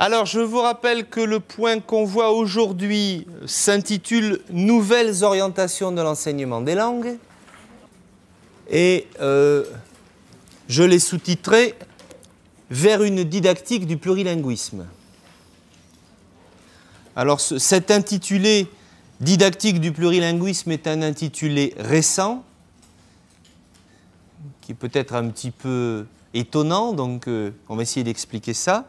Alors, je vous rappelle que le point qu'on voit aujourd'hui s'intitule « Nouvelles orientations de l'enseignement des langues » et je l'ai sous-titré « Vers une didactique du plurilinguisme ». Alors, cet intitulé « Didactique du plurilinguisme » est un intitulé récent, qui peut être un petit peu étonnant, donc on va essayer d'expliquer ça.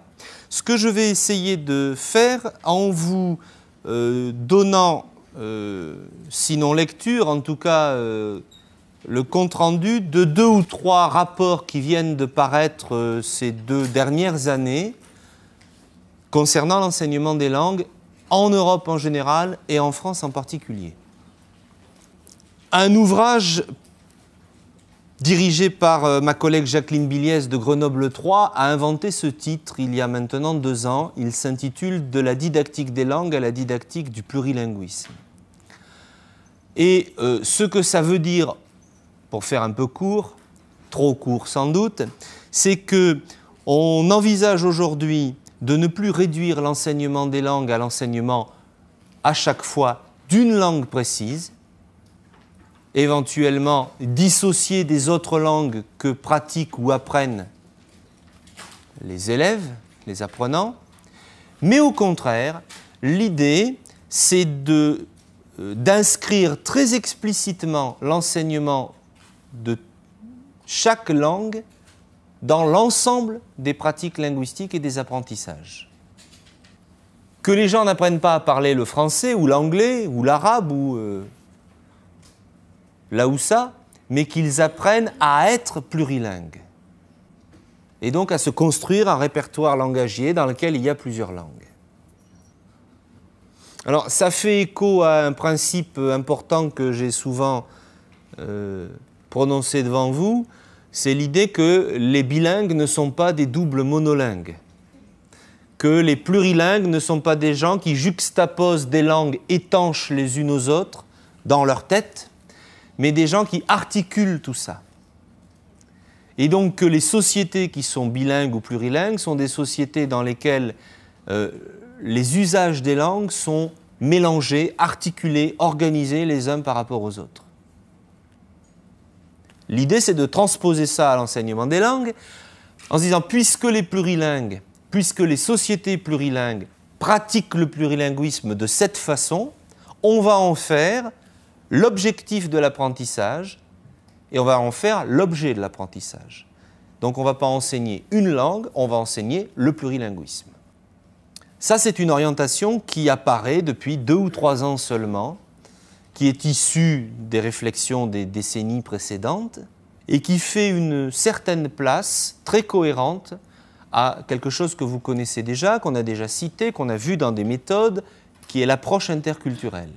Ce que je vais essayer de faire en vous donnant, sinon lecture, en tout cas le compte-rendu de 2 ou 3 rapports qui viennent de paraître ces 2 dernières années concernant l'enseignement des langues en Europe en général et en France en particulier. Un ouvrage dirigé par ma collègue Jacqueline Billiès de Grenoble 3, a inventé ce titre il y a maintenant 2 ans. Il s'intitule « De la didactique des langues à la didactique du plurilinguisme ». Et ce que ça veut dire, pour faire un peu court, trop court sans doute, c'est qu'on envisage aujourd'hui de ne plus réduire l'enseignement des langues à l'enseignement à chaque fois d'une langue précise, éventuellement dissocier des autres langues que pratiquent ou apprennent les élèves, les apprenants, mais au contraire, l'idée, c'est d'inscrire très explicitement l'enseignement de chaque langue dans l'ensemble des pratiques linguistiques et des apprentissages. Que les gens n'apprennent pas à parler le français ou l'anglais ou l'arabe ou l'Aoussa, mais qu'ils apprennent à être plurilingues. Et donc à se construire un répertoire langagier dans lequel il y a plusieurs langues. Alors ça fait écho à un principe important que j'ai souvent prononcé devant vous, c'est l'idée que les bilingues ne sont pas des doubles monolingues, que les plurilingues ne sont pas des gens qui juxtaposent des langues étanches les unes aux autres dans leur tête, mais des gens qui articulent tout ça. Et donc que les sociétés qui sont bilingues ou plurilingues sont des sociétés dans lesquelles les usages des langues sont mélangés, articulés, organisés les uns par rapport aux autres. L'idée, c'est de transposer ça à l'enseignement des langues en se disant, puisque les plurilingues, puisque les sociétés plurilingues pratiquent le plurilinguisme de cette façon, on va en faire l'objectif de l'apprentissage et on va en faire l'objet de l'apprentissage. Donc on ne va pas enseigner une langue, on va enseigner le plurilinguisme. Ça, c'est une orientation qui apparaît depuis 2 ou 3 ans seulement, qui est issue des réflexions des décennies précédentes et qui fait une certaine place très cohérente à quelque chose que vous connaissez déjà, qu'on a déjà cité, qu'on a vu dans des méthodes, qui est l'approche interculturelle.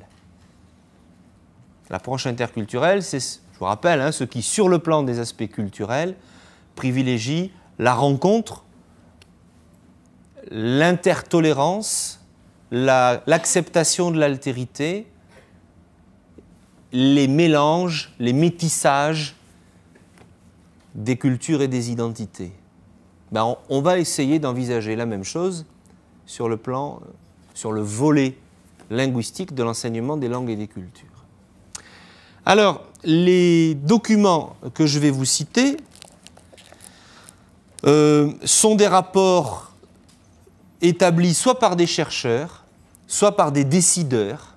L'approche interculturelle, c'est, je vous rappelle, ce qui, sur le plan des aspects culturels, privilégie la rencontre, l'intertolérance, l'acceptation de l'altérité, les mélanges, les métissages des cultures et des identités. On va essayer d'envisager la même chose sur le volet linguistique de l'enseignement des langues et des cultures. Alors, les documents que je vais vous citer sont des rapports établis soit par des chercheurs, soit par des décideurs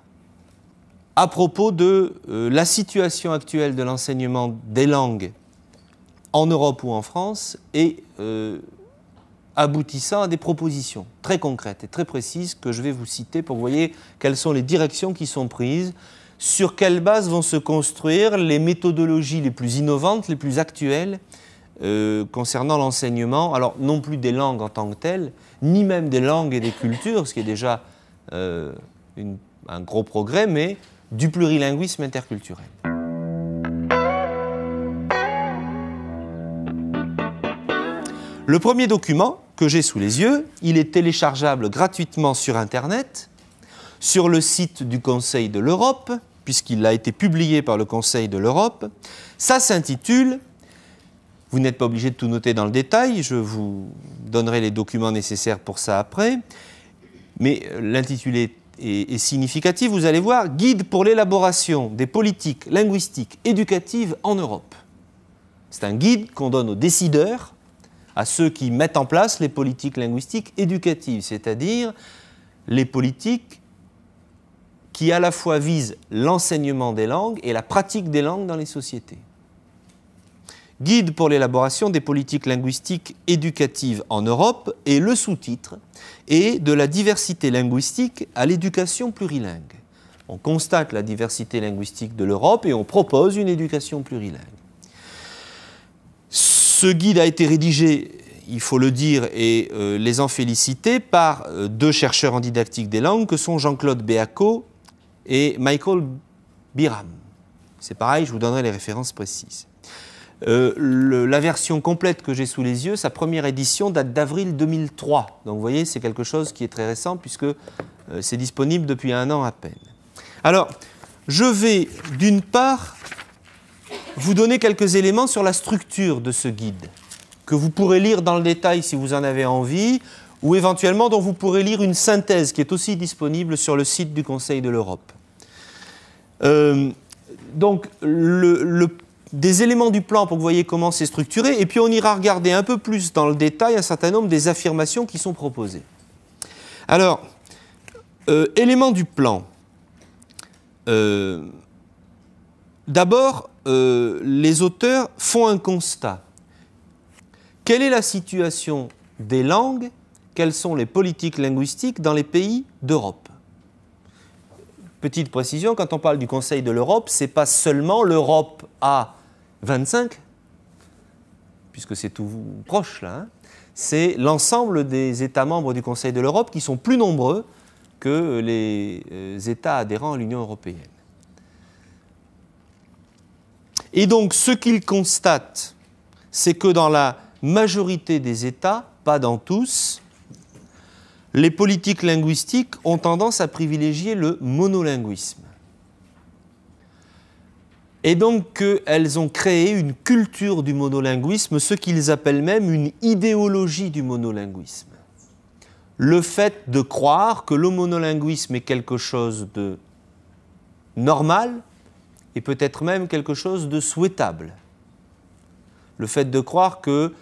à propos de la situation actuelle de l'enseignement des langues en Europe ou en France et aboutissant à des propositions très concrètes et très précises que je vais vous citer pour que vous voyez quelles sont les directions qui sont prises, sur quelle base vont se construire les méthodologies les plus innovantes, les plus actuelles concernant l'enseignement, alors non plus des langues en tant que telles, ni même des langues et des cultures, ce qui est déjà un gros progrès, mais du plurilinguisme interculturel. Le premier document que j'ai sous les yeux, il est téléchargeable gratuitement sur Internet, sur le site du Conseil de l'Europe, puisqu'il a été publié par le Conseil de l'Europe. Ça s'intitule « Vous n'êtes pas obligé de tout noter dans le détail, je vous donnerai les documents nécessaires pour ça après. Mais l'intitulé est significatif, vous allez voir, Guide pour l'élaboration des politiques linguistiques éducatives en Europe. C'est un guide qu'on donne aux décideurs, à ceux qui mettent en place les politiques linguistiques éducatives, c'est-à-dire les politiques qui à la fois visent l'enseignement des langues et la pratique des langues dans les sociétés. Guide pour l'élaboration des politiques linguistiques éducatives en Europe, et le sous-titre est de la diversité linguistique à l'éducation plurilingue. On constate la diversité linguistique de l'Europe et on propose une éducation plurilingue. Ce guide a été rédigé, il faut le dire, et les en féliciter, par deux chercheurs en didactique des langues que sont Jean-Claude Béaco et Michael Biram. C'est pareil, je vous donnerai les références précises. La version complète que j'ai sous les yeux, sa première édition date d'avril 2003. Donc vous voyez, c'est quelque chose qui est très récent puisque c'est disponible depuis 1 an à peine. Alors, je vais d'une part vous donner quelques éléments sur la structure de ce guide, que vous pourrez lire dans le détail si vous en avez envie, ou éventuellement dont vous pourrez lire une synthèse qui est aussi disponible sur le site du Conseil de l'Europe. Donc, des éléments du plan pour que vous voyez comment c'est structuré, et puis on ira regarder un peu plus dans le détail un certain nombre des affirmations qui sont proposées. Alors, éléments du plan. D'abord, les auteurs font un constat. Quelle est la situation des langues? Quelles sont les politiques linguistiques dans les pays d'Europe? Petite précision, quand on parle du Conseil de l'Europe, ce n'est pas seulement l'Europe à 25, puisque c'est tout proche là, hein. C'est l'ensemble des États membres du Conseil de l'Europe qui sont plus nombreux que les États adhérents à l'Union européenne. Et donc, ce qu'ils constatent, c'est que dans la majorité des États, pas dans tous, les politiques linguistiques ont tendance à privilégier le monolinguisme. Et donc qu'elles ont créé une culture du monolinguisme, ce qu'ils appellent même une idéologie du monolinguisme. Le fait de croire que le monolinguisme est quelque chose de normal et peut-être même quelque chose de souhaitable. Le fait de croire que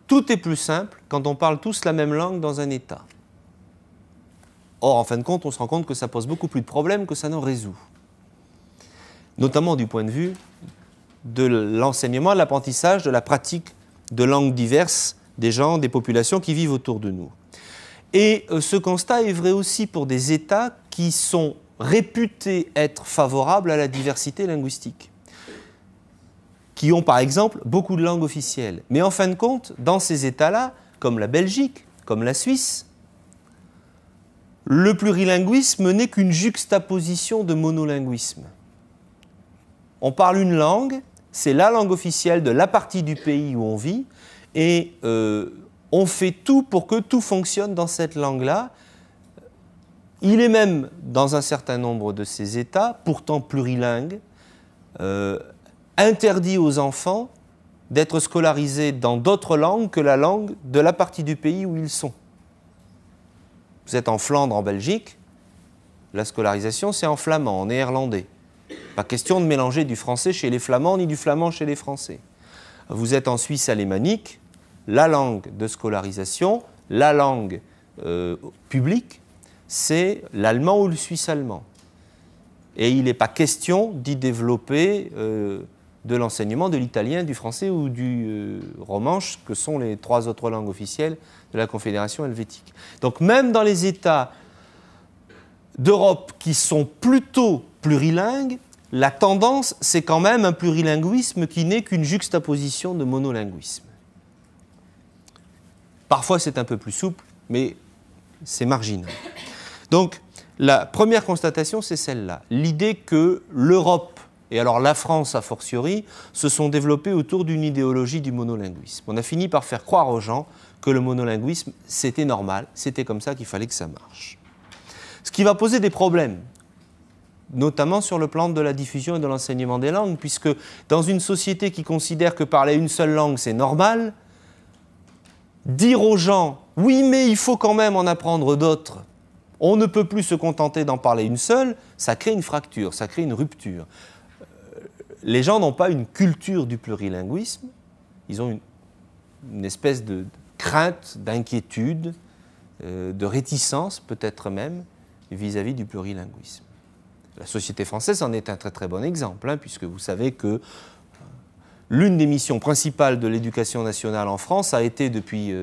tout est plus simple quand on parle tous la même langue dans un État. Or, en fin de compte, on se rend compte que ça pose beaucoup plus de problèmes que ça n'en résout. Notamment du point de vue de l'enseignement, de l'apprentissage, de la pratique de langues diverses des gens, des populations qui vivent autour de nous. Et ce constat est vrai aussi pour des États qui sont réputés être favorables à la diversité linguistique, qui ont par exemple beaucoup de langues officielles. Mais en fin de compte, dans ces États-là, comme la Belgique, comme la Suisse, le plurilinguisme n'est qu'une juxtaposition de monolinguisme. On parle une langue, c'est la langue officielle de la partie du pays où on vit, et on fait tout pour que tout fonctionne dans cette langue-là. Il est même, dans un certain nombre de ces États, pourtant plurilingues, interdit aux enfants d'être scolarisés dans d'autres langues que la langue de la partie du pays où ils sont. Vous êtes en Flandre, en Belgique, la scolarisation c'est en flamand, en néerlandais. Pas question de mélanger du français chez les Flamands ni du flamand chez les Français. Vous êtes en Suisse alémanique, la langue de scolarisation, la langue publique, c'est l'allemand ou le suisse allemand. Et il n'est pas question d'y développer de l'enseignement de l'italien, du français ou du romanche, que sont les 3 autres langues officielles de la Confédération helvétique. Donc même dans les États d'Europe qui sont plutôt plurilingues, la tendance, c'est quand même un plurilinguisme qui n'est qu'une juxtaposition de monolinguisme. Parfois, c'est un peu plus souple, mais c'est marginal. Donc, la première constatation, c'est celle-là. L'idée que l'Europe, et alors la France a fortiori, se sont développées autour d'une idéologie du monolinguisme. On a fini par faire croire aux gens que le monolinguisme, c'était normal, c'était comme ça qu'il fallait que ça marche. Ce qui va poser des problèmes notamment sur le plan de la diffusion et de l'enseignement des langues, puisque dans une société qui considère que parler une seule langue, c'est normal, dire aux gens « oui, mais il faut quand même en apprendre d'autres », on ne peut plus se contenter d'en parler une seule, ça crée une fracture, ça crée une rupture. Les gens n'ont pas une culture du plurilinguisme, ils ont une espèce de crainte, d'inquiétude, de réticence peut-être même, vis-à-vis du plurilinguisme. La société française en est un très très bon exemple, hein, puisque vous savez que l'une des missions principales de l'éducation nationale en France a été depuis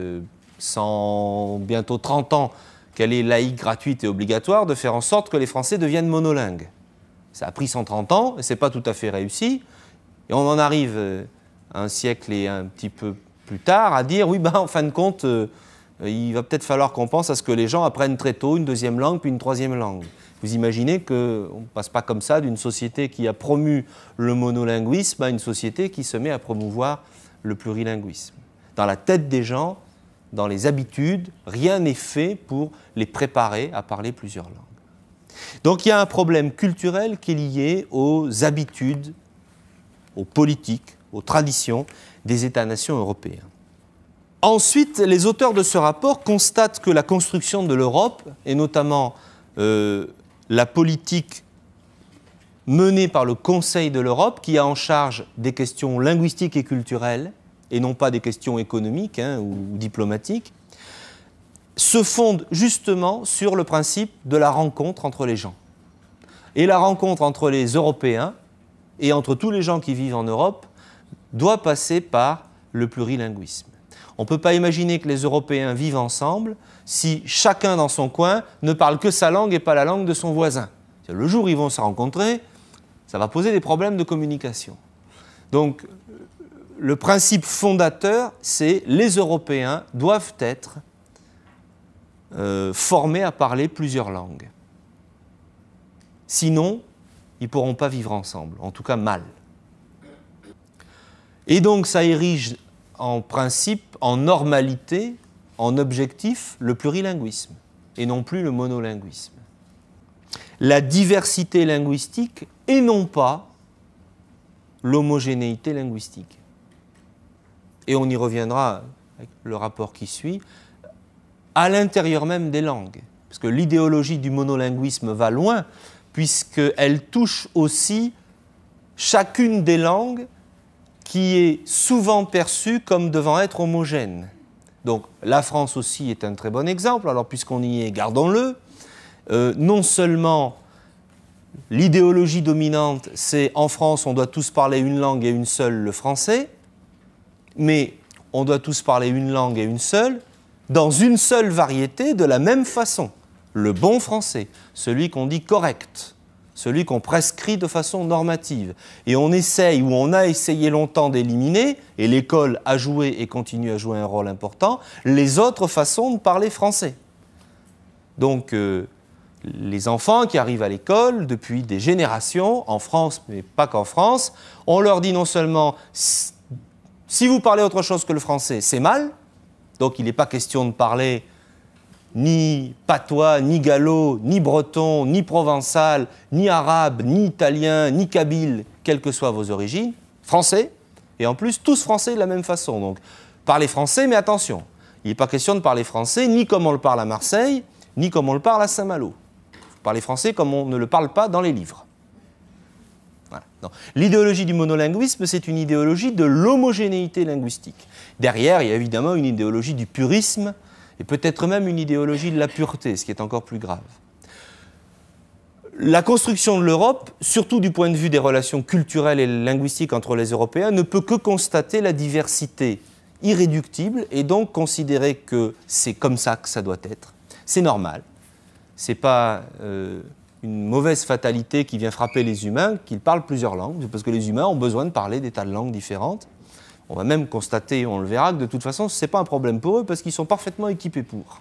bientôt 30 ans qu'elle est laïque, gratuite et obligatoire, de faire en sorte que les Français deviennent monolingues. Ça a pris 130 ans et ce n'est pas tout à fait réussi. Et on en arrive un siècle et un petit peu plus tard à dire, oui, ben, en fin de compte, il va peut-être falloir qu'on pense à ce que les gens apprennent très tôt une deuxième langue puis une troisième langue. Vous imaginez qu'on ne passe pas comme ça d'une société qui a promu le monolinguisme à une société qui se met à promouvoir le plurilinguisme. Dans la tête des gens, dans les habitudes, rien n'est fait pour les préparer à parler plusieurs langues. Donc il y a un problème culturel qui est lié aux habitudes, aux politiques, aux traditions des États-nations européens. Ensuite, les auteurs de ce rapport constatent que la construction de l'Europe, et notamment la politique menée par le Conseil de l'Europe, qui a en charge des questions linguistiques et culturelles, et non pas des questions économiques ou diplomatiques, se fonde justement sur le principe de la rencontre entre les gens. Et la rencontre entre les Européens et entre tous les gens qui vivent en Europe doit passer par le plurilinguisme. On ne peut pas imaginer que les Européens vivent ensemble si chacun dans son coin ne parle que sa langue et pas la langue de son voisin. Le jour où ils vont se rencontrer, ça va poser des problèmes de communication. Donc, le principe fondateur, c'est les Européens doivent être formés à parler plusieurs langues. Sinon, ils ne pourront pas vivre ensemble, en tout cas mal. Et donc, ça érige en principe, en normalité, en objectif, le plurilinguisme, et non plus le monolinguisme. La diversité linguistique et non pas l'homogénéité linguistique. Et on y reviendra avec le rapport qui suit, à l'intérieur même des langues. Parce que l'idéologie du monolinguisme va loin, puisqu'elle touche aussi chacune des langues qui est souvent perçue comme devant être homogène. Donc la France aussi est un très bon exemple, alors puisqu'on y est, gardons-le. Non seulement l'idéologie dominante, c'est en France on doit tous parler une langue et une seule, le français, mais on doit tous parler une langue et une seule, dans une seule variété, de la même façon. Le bon français, celui qu'on dit correct, celui qu'on prescrit de façon normative. Et on essaye, ou on a essayé longtemps d'éliminer, et l'école a joué et continue à jouer un rôle important, les autres façons de parler français. Donc, les enfants qui arrivent à l'école depuis des générations, en France, mais pas qu'en France, on leur dit non seulement si vous parlez autre chose que le français, c'est mal, donc il n'est pas question de parler ni patois, ni gallo, ni breton, ni provençal, ni arabe, ni italien, ni kabyle, quelles que soient vos origines, français, et en plus tous français de la même façon. Donc parlez français, mais attention, il n'est pas question de parler français ni comme on le parle à Marseille, ni comme on le parle à Saint-Malo. Vous parlez français comme on ne le parle pas dans les livres. Voilà. L'idéologie du monolinguisme, c'est une idéologie de l'homogénéité linguistique. Derrière, il y a évidemment une idéologie du purisme, et peut-être même une idéologie de la pureté, ce qui est encore plus grave. La construction de l'Europe, surtout du point de vue des relations culturelles et linguistiques entre les Européens, ne peut que constater la diversité irréductible et donc considérer que c'est comme ça que ça doit être. C'est normal. Ce n'est pas une mauvaise fatalité qui vient frapper les humains qu'ils parlent plusieurs langues, parce que les humains ont besoin de parler des tas de langues différentes. On va même constater, on le verra, que de toute façon, ce n'est pas un problème pour eux parce qu'ils sont parfaitement équipés pour.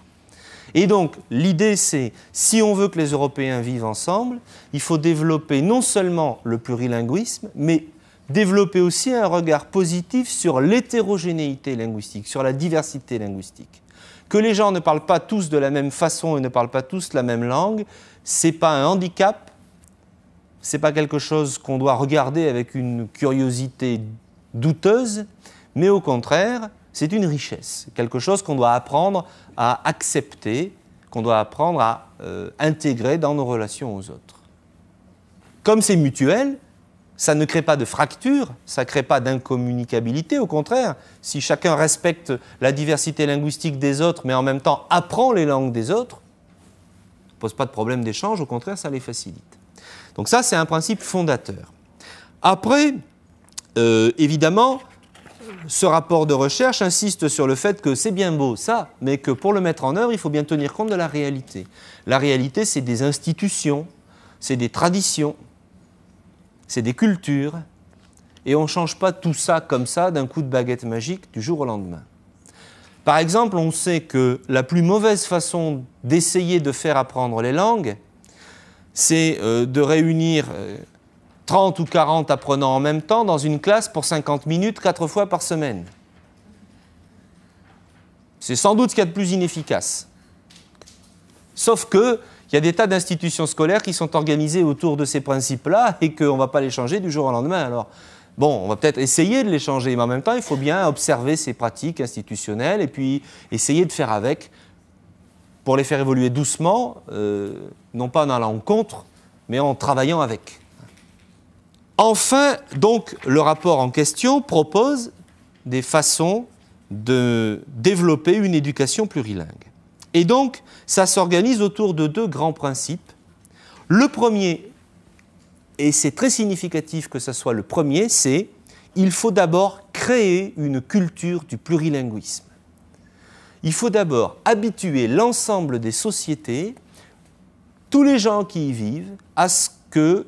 Et donc, l'idée, c'est, si on veut que les Européens vivent ensemble, il faut développer non seulement le plurilinguisme, mais développer aussi un regard positif sur l'hétérogénéité linguistique, sur la diversité linguistique. Que les gens ne parlent pas tous de la même façon et ne parlent pas tous la même langue, ce n'est pas un handicap, ce n'est pas quelque chose qu'on doit regarder avec une curiosité douteuse, mais au contraire, c'est une richesse, quelque chose qu'on doit apprendre à accepter, qu'on doit apprendre à intégrer dans nos relations aux autres. Comme c'est mutuel, ça ne crée pas de fracture, ça ne crée pas d'incommunicabilité, au contraire, si chacun respecte la diversité linguistique des autres, mais en même temps apprend les langues des autres, ça ne pose pas de problème d'échange, au contraire, ça les facilite. Donc ça, c'est un principe fondateur. Après, évidemment, ce rapport de recherche insiste sur le fait que c'est bien beau ça, mais que pour le mettre en œuvre, il faut bien tenir compte de la réalité. La réalité, c'est des institutions, c'est des traditions, c'est des cultures, et on ne change pas tout ça comme ça d'un coup de baguette magique du jour au lendemain. Par exemple, on sait que la plus mauvaise façon d'essayer de faire apprendre les langues, c'est de réunir 30 ou 40 apprenants en même temps dans une classe pour 50 minutes, 4 fois par semaine. C'est sans doute ce qu'il y a de plus inefficace. Sauf qu'il y a des tas d'institutions scolaires qui sont organisées autour de ces principes-là et qu'on ne va pas les changer du jour au lendemain. Alors, bon, on va peut-être essayer de les changer, mais en même temps, il faut bien observer ces pratiques institutionnelles et puis essayer de faire avec pour les faire évoluer doucement, non pas en allant contre, mais en travaillant avec. Enfin, donc, le rapport en question propose des façons de développer une éducation plurilingue. Et donc, ça s'organise autour de 2 grands principes. Le premier, et c'est très significatif que ce soit le premier, c'est il faut d'abord créer une culture du plurilinguisme. Il faut d'abord habituer l'ensemble des sociétés, tous les gens qui y vivent, à ce que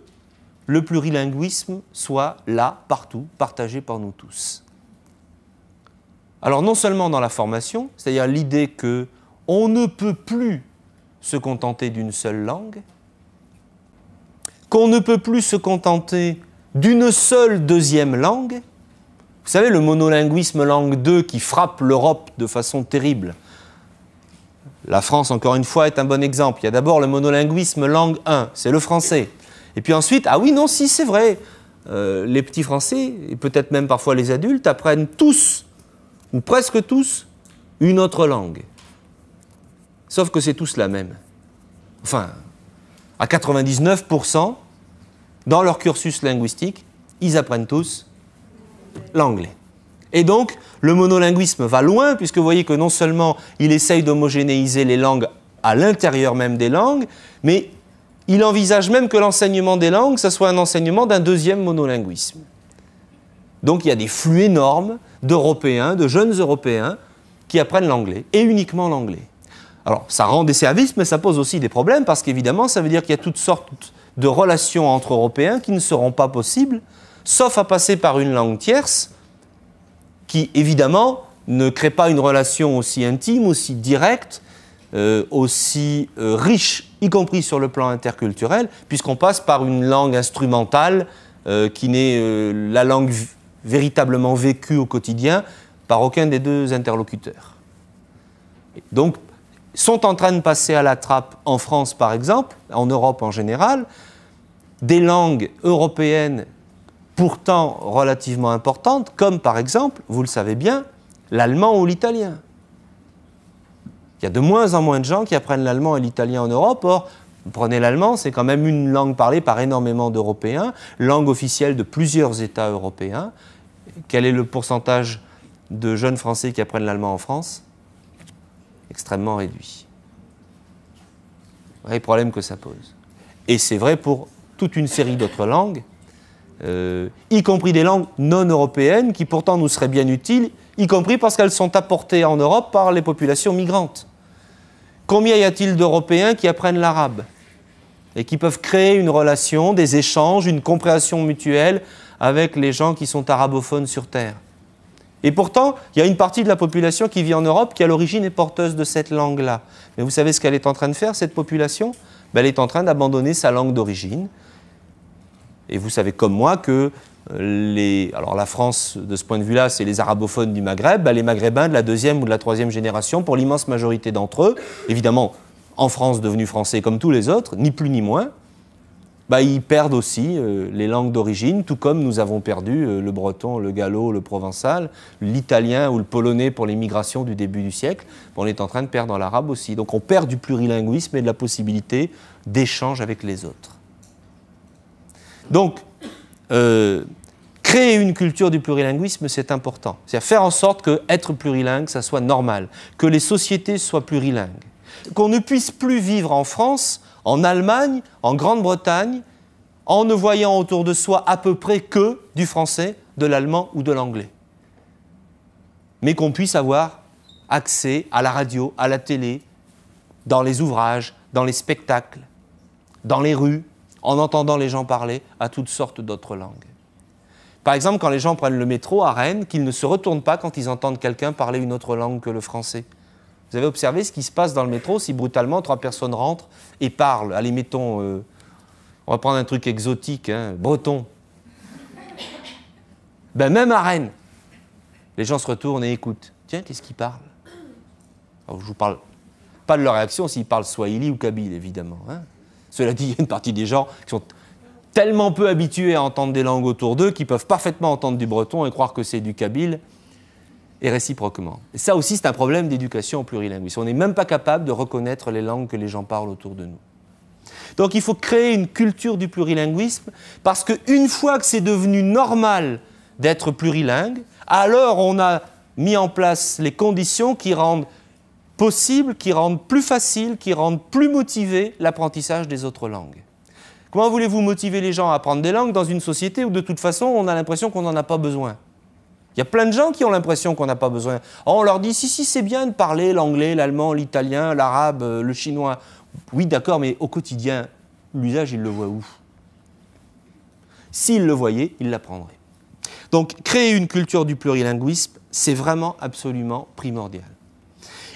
le plurilinguisme soit là, partout, partagé par nous tous. Alors non seulement dans la formation, c'est-à-dire l'idée qu'on ne peut plus se contenter d'une seule langue, qu'on ne peut plus se contenter d'une seule deuxième langue. Vous savez, le monolinguisme langue 2 qui frappe l'Europe de façon terrible. La France, encore une fois, est un bon exemple. Il y a d'abord le monolinguisme langue 1, c'est le français. Et puis ensuite, ah oui, non, si, c'est vrai, les petits Français, et peut-être même parfois les adultes, apprennent tous, ou presque tous, une autre langue. Sauf que c'est tous la même. Enfin, à 99%, dans leur cursus linguistique, ils apprennent tous l'anglais. Et donc, le monolinguisme va loin, puisque vous voyez que non seulement il essaye d'homogénéiser les langues à l'intérieur même des langues, mais il envisage même que l'enseignement des langues, ça soit un enseignement d'un deuxième monolinguisme. Donc il y a des flux énormes d'Européens, de jeunes Européens, qui apprennent l'anglais, et uniquement l'anglais. Alors ça rend des services, mais ça pose aussi des problèmes, parce qu'évidemment, ça veut dire qu'il y a toutes sortes de relations entre Européens qui ne seront pas possibles, sauf à passer par une langue tierce, qui évidemment ne crée pas une relation aussi intime, aussi directe, aussi riche, y compris sur le plan interculturel, puisqu'on passe par une langue instrumentale qui n'est la langue véritablement vécue au quotidien par aucun des 2 interlocuteurs. Donc, sont en train de passer à la trappe en France, par exemple, en Europe en général, des langues européennes pourtant relativement importantes, comme par exemple, vous le savez bien, l'allemand ou l'italien. Il y a de moins en moins de gens qui apprennent l'allemand et l'italien en Europe. Or, vous prenez l'allemand, c'est quand même une langue parlée par énormément d'Européens, langue officielle de plusieurs États européens. Quel est le pourcentage de jeunes Français qui apprennent l'allemand en France? Extrêmement réduit. Vrai problème que ça pose. Et c'est vrai pour toute une série d'autres langues, y compris des langues non européennes qui pourtant nous seraient bien utiles, y compris parce qu'elles sont apportées en Europe par les populations migrantes. Combien y a-t-il d'Européens qui apprennent l'arabe et qui peuvent créer une relation, des échanges, une compréhension mutuelle avec les gens qui sont arabophones sur Terre? Et pourtant, il y a une partie de la population qui vit en Europe qui à l'origine est porteuse de cette langue-là. Mais vous savez ce qu'elle est en train de faire, cette population? Elle est en train d'abandonner sa langue d'origine. Et vous savez comme moi que alors la France, de ce point de vue-là, c'est les arabophones du Maghreb, les Maghrébins de la 2e ou de la 3e génération, pour l'immense majorité d'entre eux, évidemment en France devenus français comme tous les autres, ni plus ni moins, ils perdent aussi les langues d'origine, tout comme nous avons perdu le breton, le gallo, le provençal, l'italien ou le polonais pour les migrations du début du siècle. On est en train de perdre l'arabe aussi. Donc on perd du plurilinguisme et de la possibilité d'échange avec les autres. Donc, créer une culture du plurilinguisme, c'est important. C'est-à-dire faire en sorte qu'être plurilingue, ça soit normal, que les sociétés soient plurilingues. Qu'on ne puisse plus vivre en France, en Allemagne, en Grande-Bretagne, en ne voyant autour de soi à peu près que du français, de l'allemand ou de l'anglais. Mais qu'on puisse avoir accès à la radio, à la télé, dans les ouvrages, dans les spectacles, dans les rues, en entendant les gens parler à toutes sortes d'autres langues. Par exemple, quand les gens prennent le métro à Rennes, qu'ils ne se retournent pas quand ils entendent quelqu'un parler une autre langue que le français. Vous avez observé ce qui se passe dans le métro si brutalement 3 personnes rentrent et parlent. Allez, mettons, on va prendre un truc exotique, hein, breton. Même à Rennes, les gens se retournent et écoutent. Tiens, qu'est-ce qu'ils parlent? Alors, je ne vous parle pas de leur réaction s'ils parlent swahili ou kabyle, évidemment. Hein. Cela dit, il y a une partie des gens qui sont tellement peu habitués à entendre des langues autour d'eux qu'ils peuvent parfaitement entendre du breton et croire que c'est du kabyle, et réciproquement. Et ça aussi, c'est un problème d'éducation au plurilinguisme. On n'est même pas capable de reconnaître les langues que les gens parlent autour de nous. Donc il faut créer une culture du plurilinguisme, parce qu'une fois que c'est devenu normal d'être plurilingue, alors on a mis en place les conditions qui rendent possible, qui rendent plus facile, qui rendent plus motivé l'apprentissage des autres langues. Comment voulez-vous motiver les gens à apprendre des langues dans une société où de toute façon on a l'impression qu'on n'en a pas besoin? Il y a plein de gens qui ont l'impression qu'on n'a pas besoin. Alors on leur dit, si, c'est bien de parler l'anglais, l'allemand, l'italien, l'arabe, le chinois. Oui, d'accord, mais au quotidien, l'usage, il le voit où? S'il le voyait, il l'apprendrait. Donc, créer une culture du plurilinguisme, c'est vraiment absolument primordial.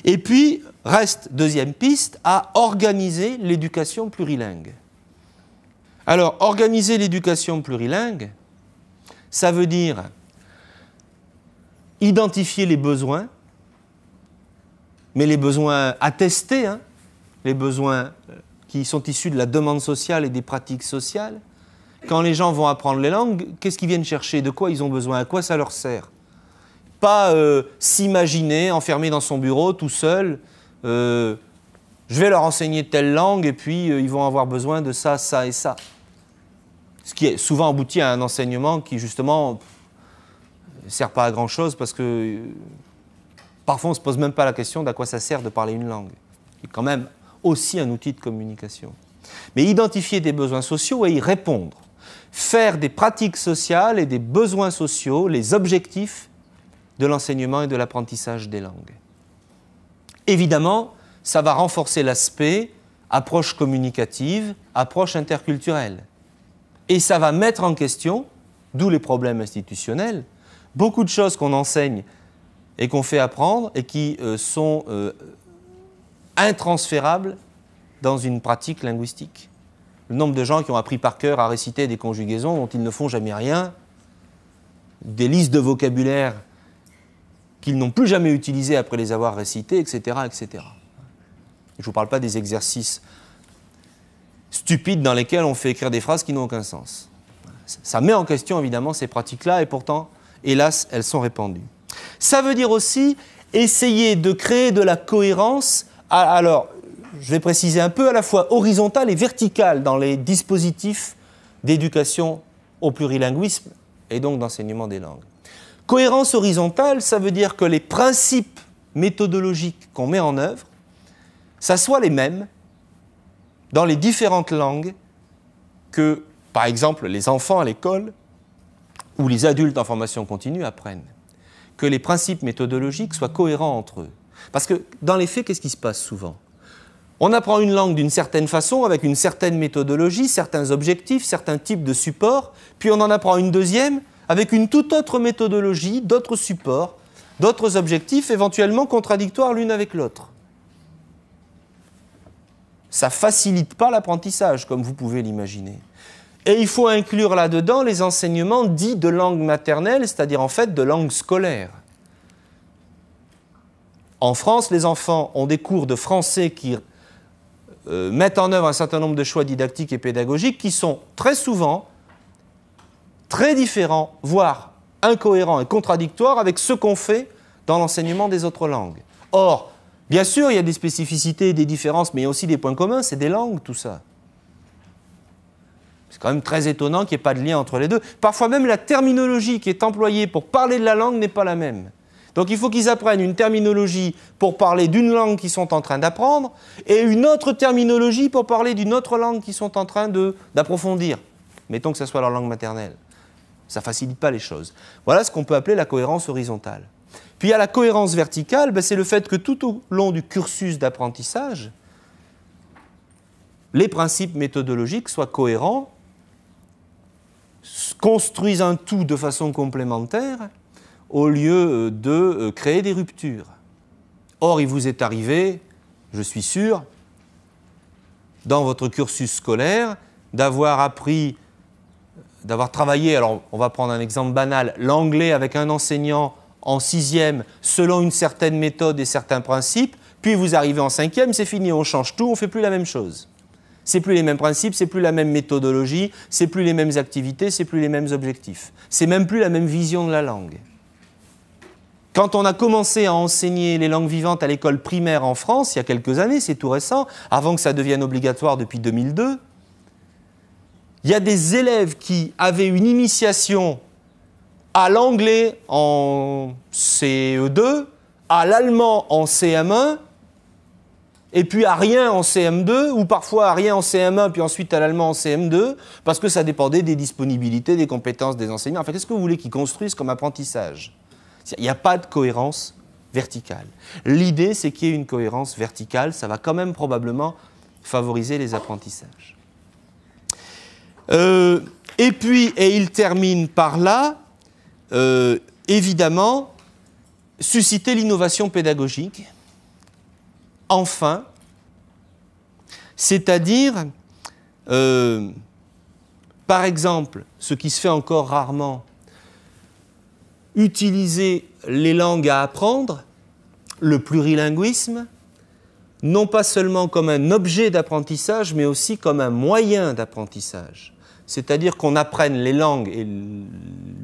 Et puis, reste, deuxième piste, à organiser l'éducation plurilingue. Alors, organiser l'éducation plurilingue, ça veut dire identifier les besoins, mais les besoins attestés, hein, les besoins qui sont issus de la demande sociale et des pratiques sociales. Quand les gens vont apprendre les langues, qu'est-ce qu'ils viennent chercher? De quoi ils ont besoin? À quoi ça leur sert? Pas s'imaginer enfermé dans son bureau, tout seul, je vais leur enseigner telle langue et puis ils vont avoir besoin de ça, ça et ça. Ce qui est souvent abouti à un enseignement qui, justement, ne sert pas à grand-chose parce que parfois on ne se pose même pas la question d'à quoi ça sert de parler une langue. C'est quand même aussi un outil de communication. Mais identifier des besoins sociaux et y répondre. Faire des pratiques sociales et des besoins sociaux les objectifs de l'enseignement et de l'apprentissage des langues. Évidemment, ça va renforcer l'aspect approche communicative, approche interculturelle. Et ça va mettre en question, d'où les problèmes institutionnels, beaucoup de choses qu'on enseigne et qu'on fait apprendre et qui sont intransférables dans une pratique linguistique. Le nombre de gens qui ont appris par cœur à réciter des conjugaisons dont ils ne font jamais rien, des listes de vocabulaire qu'ils n'ont plus jamais utilisées après les avoir récitées, etc., etc. Je ne vous parle pas des exercices stupides dans lesquels on fait écrire des phrases qui n'ont aucun sens. Ça met en question évidemment ces pratiques-là et pourtant, hélas, elles sont répandues. Ça veut dire aussi essayer de créer de la cohérence, alors je vais préciser un peu, à la fois horizontale et verticale dans les dispositifs d'éducation au plurilinguisme et donc d'enseignement des langues. Cohérence horizontale, ça veut dire que les principes méthodologiques qu'on met en œuvre, ça soit les mêmes dans les différentes langues que, par exemple, les enfants à l'école ou les adultes en formation continue apprennent. Que les principes méthodologiques soient cohérents entre eux. Parce que dans les faits, qu'est-ce qui se passe souvent? On apprend une langue d'une certaine façon, avec une certaine méthodologie, certains objectifs, certains types de supports, puis on en apprend une deuxième avec une toute autre méthodologie, d'autres supports, d'autres objectifs, éventuellement contradictoires l'une avec l'autre. Ça ne facilite pas l'apprentissage, comme vous pouvez l'imaginer. Et il faut inclure là-dedans les enseignements dits de langue maternelle, c'est-à-dire en fait de langue scolaire. En France, les enfants ont des cours de français qui mettent en œuvre un certain nombre de choix didactiques et pédagogiques qui sont très souvent très différents, voire incohérents et contradictoires avec ce qu'on fait dans l'enseignement des autres langues. Or, bien sûr, il y a des spécificités, des différences, mais il y a aussi des points communs, c'est des langues, tout ça. C'est quand même très étonnant qu'il n'y ait pas de lien entre les deux. Parfois même, la terminologie qui est employée pour parler de la langue n'est pas la même. Donc il faut qu'ils apprennent une terminologie pour parler d'une langue qu'ils sont en train d'apprendre et une autre terminologie pour parler d'une autre langue qu'ils sont en train d'approfondir. Mettons que ce soit leur langue maternelle. Ça ne facilite pas les choses. Voilà ce qu'on peut appeler la cohérence horizontale. Puis il y a la cohérence verticale, ben c'est le fait que tout au long du cursus d'apprentissage, les principes méthodologiques soient cohérents, construisent un tout de façon complémentaire, au lieu de créer des ruptures. Or, il vous est arrivé, je suis sûr, dans votre cursus scolaire, d'avoir travaillé, alors on va prendre un exemple banal, l'anglais avec un enseignant en 6e selon une certaine méthode et certains principes, puis vous arrivez en 5e, c'est fini, on change tout, on ne fait plus la même chose. C'est plus les mêmes principes, c'est plus la même méthodologie, c'est plus les mêmes activités, c'est plus les mêmes objectifs. C'est même plus la même vision de la langue. Quand on a commencé à enseigner les langues vivantes à l'école primaire en France, il y a quelques années, c'est tout récent, avant que ça devienne obligatoire depuis 2002, il y a des élèves qui avaient une initiation à l'anglais en CE2, à l'allemand en CM1, et puis à rien en CM2, ou parfois à rien en CM1, puis ensuite à l'allemand en CM2, parce que ça dépendait des disponibilités, des compétences des enseignants. Enfin, qu'est-ce que vous voulez qu'ils construisent comme apprentissage ? Il n'y a pas de cohérence verticale. L'idée, c'est qu'il y ait une cohérence verticale. Ça va quand même probablement favoriser les apprentissages. Et puis, et il termine par là, évidemment, susciter l'innovation pédagogique. Enfin, c'est-à-dire, par exemple, ce qui se fait encore rarement, utiliser les langues à apprendre, le plurilinguisme, non pas seulement comme un objet d'apprentissage, mais aussi comme un moyen d'apprentissage. C'est-à-dire qu'on apprenne les langues et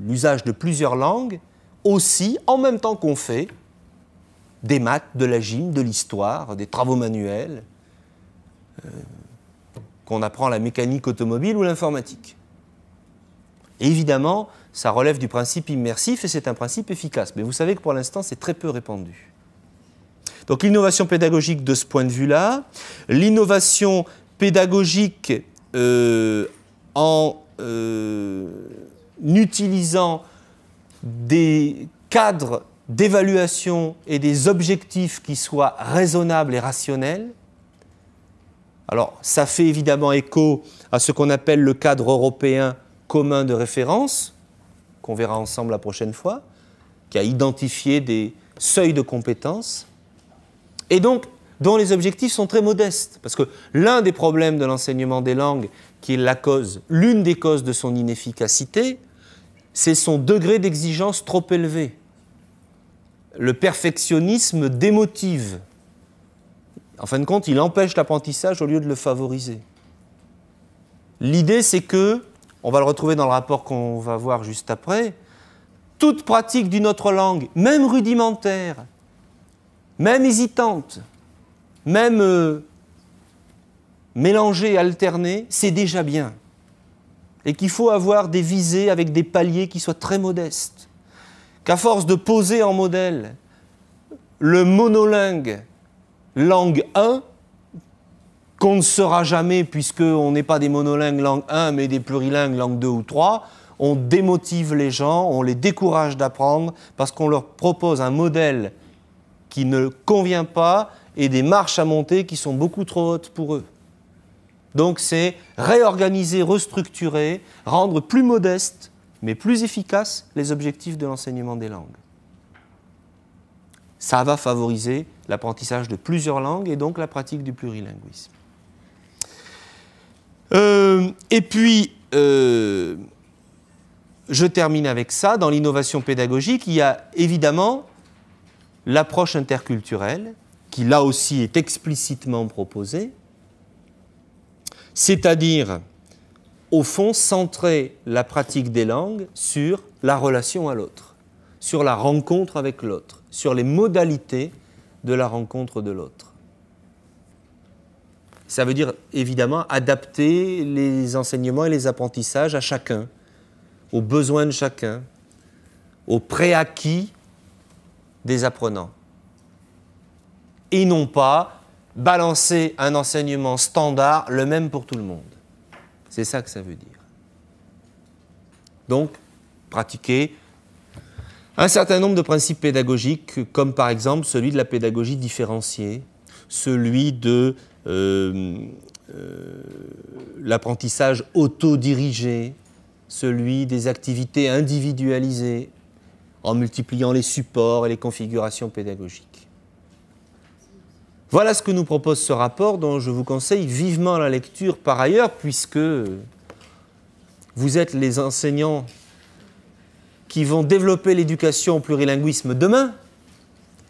l'usage de plusieurs langues aussi en même temps qu'on fait des maths, de la gym, de l'histoire, des travaux manuels, qu'on apprend la mécanique automobile ou l'informatique. Évidemment, ça relève du principe immersif et c'est un principe efficace. Mais vous savez que pour l'instant, c'est très peu répandu. Donc l'innovation pédagogique de ce point de vue-là, l'innovation pédagogique en utilisant des cadres d'évaluation et des objectifs qui soient raisonnables et rationnels. Alors, ça fait évidemment écho à ce qu'on appelle le cadre européen commun de référence, qu'on verra ensemble la prochaine fois, qui a identifié des seuils de compétences, et donc dont les objectifs sont très modestes. Parce que l'un des problèmes de l'enseignement des langues, qui est l'une des causes de son inefficacité, c'est son degré d'exigence trop élevé. Le perfectionnisme démotive. En fin de compte, il empêche l'apprentissage au lieu de le favoriser. L'idée, c'est que, on va le retrouver dans le rapport qu'on va voir juste après, toute pratique d'une autre langue, même rudimentaire, même hésitante, même mélangée, alternée, c'est déjà bien. Et qu'il faut avoir des visées avec des paliers qui soient très modestes. Qu'à force de poser en modèle le monolingue langue 1, qu'on ne sera jamais puisqu'on n'est pas des monolingues langue 1 mais des plurilingues langue 2 ou 3, on démotive les gens, on les décourage d'apprendre parce qu'on leur propose un modèle qui ne convient pas et des marches à monter qui sont beaucoup trop hautes pour eux. Donc c'est réorganiser, restructurer, rendre plus modestes mais plus efficaces les objectifs de l'enseignement des langues. Ça va favoriser l'apprentissage de plusieurs langues et donc la pratique du plurilinguisme. Et puis, je termine avec ça. Dans l'innovation pédagogique, il y a évidemment l'approche interculturelle, qui là aussi est explicitement proposée, c'est-à-dire, au fond, centrer la pratique des langues sur la relation à l'autre, sur la rencontre avec l'autre, sur les modalités de la rencontre de l'autre. Ça veut dire, évidemment, adapter les enseignements et les apprentissages à chacun, aux besoins de chacun, aux préacquis des apprenants. Et non pas balancer un enseignement standard, le même pour tout le monde. C'est ça que ça veut dire. Donc, pratiquer un certain nombre de principes pédagogiques, comme par exemple celui de la pédagogie différenciée, celui de l'apprentissage autodirigé, celui des activités individualisées, en multipliant les supports et les configurations pédagogiques. Voilà ce que nous propose ce rapport, dont je vous conseille vivement la lecture par ailleurs, puisque vous êtes les enseignants qui vont développer l'éducation au plurilinguisme demain.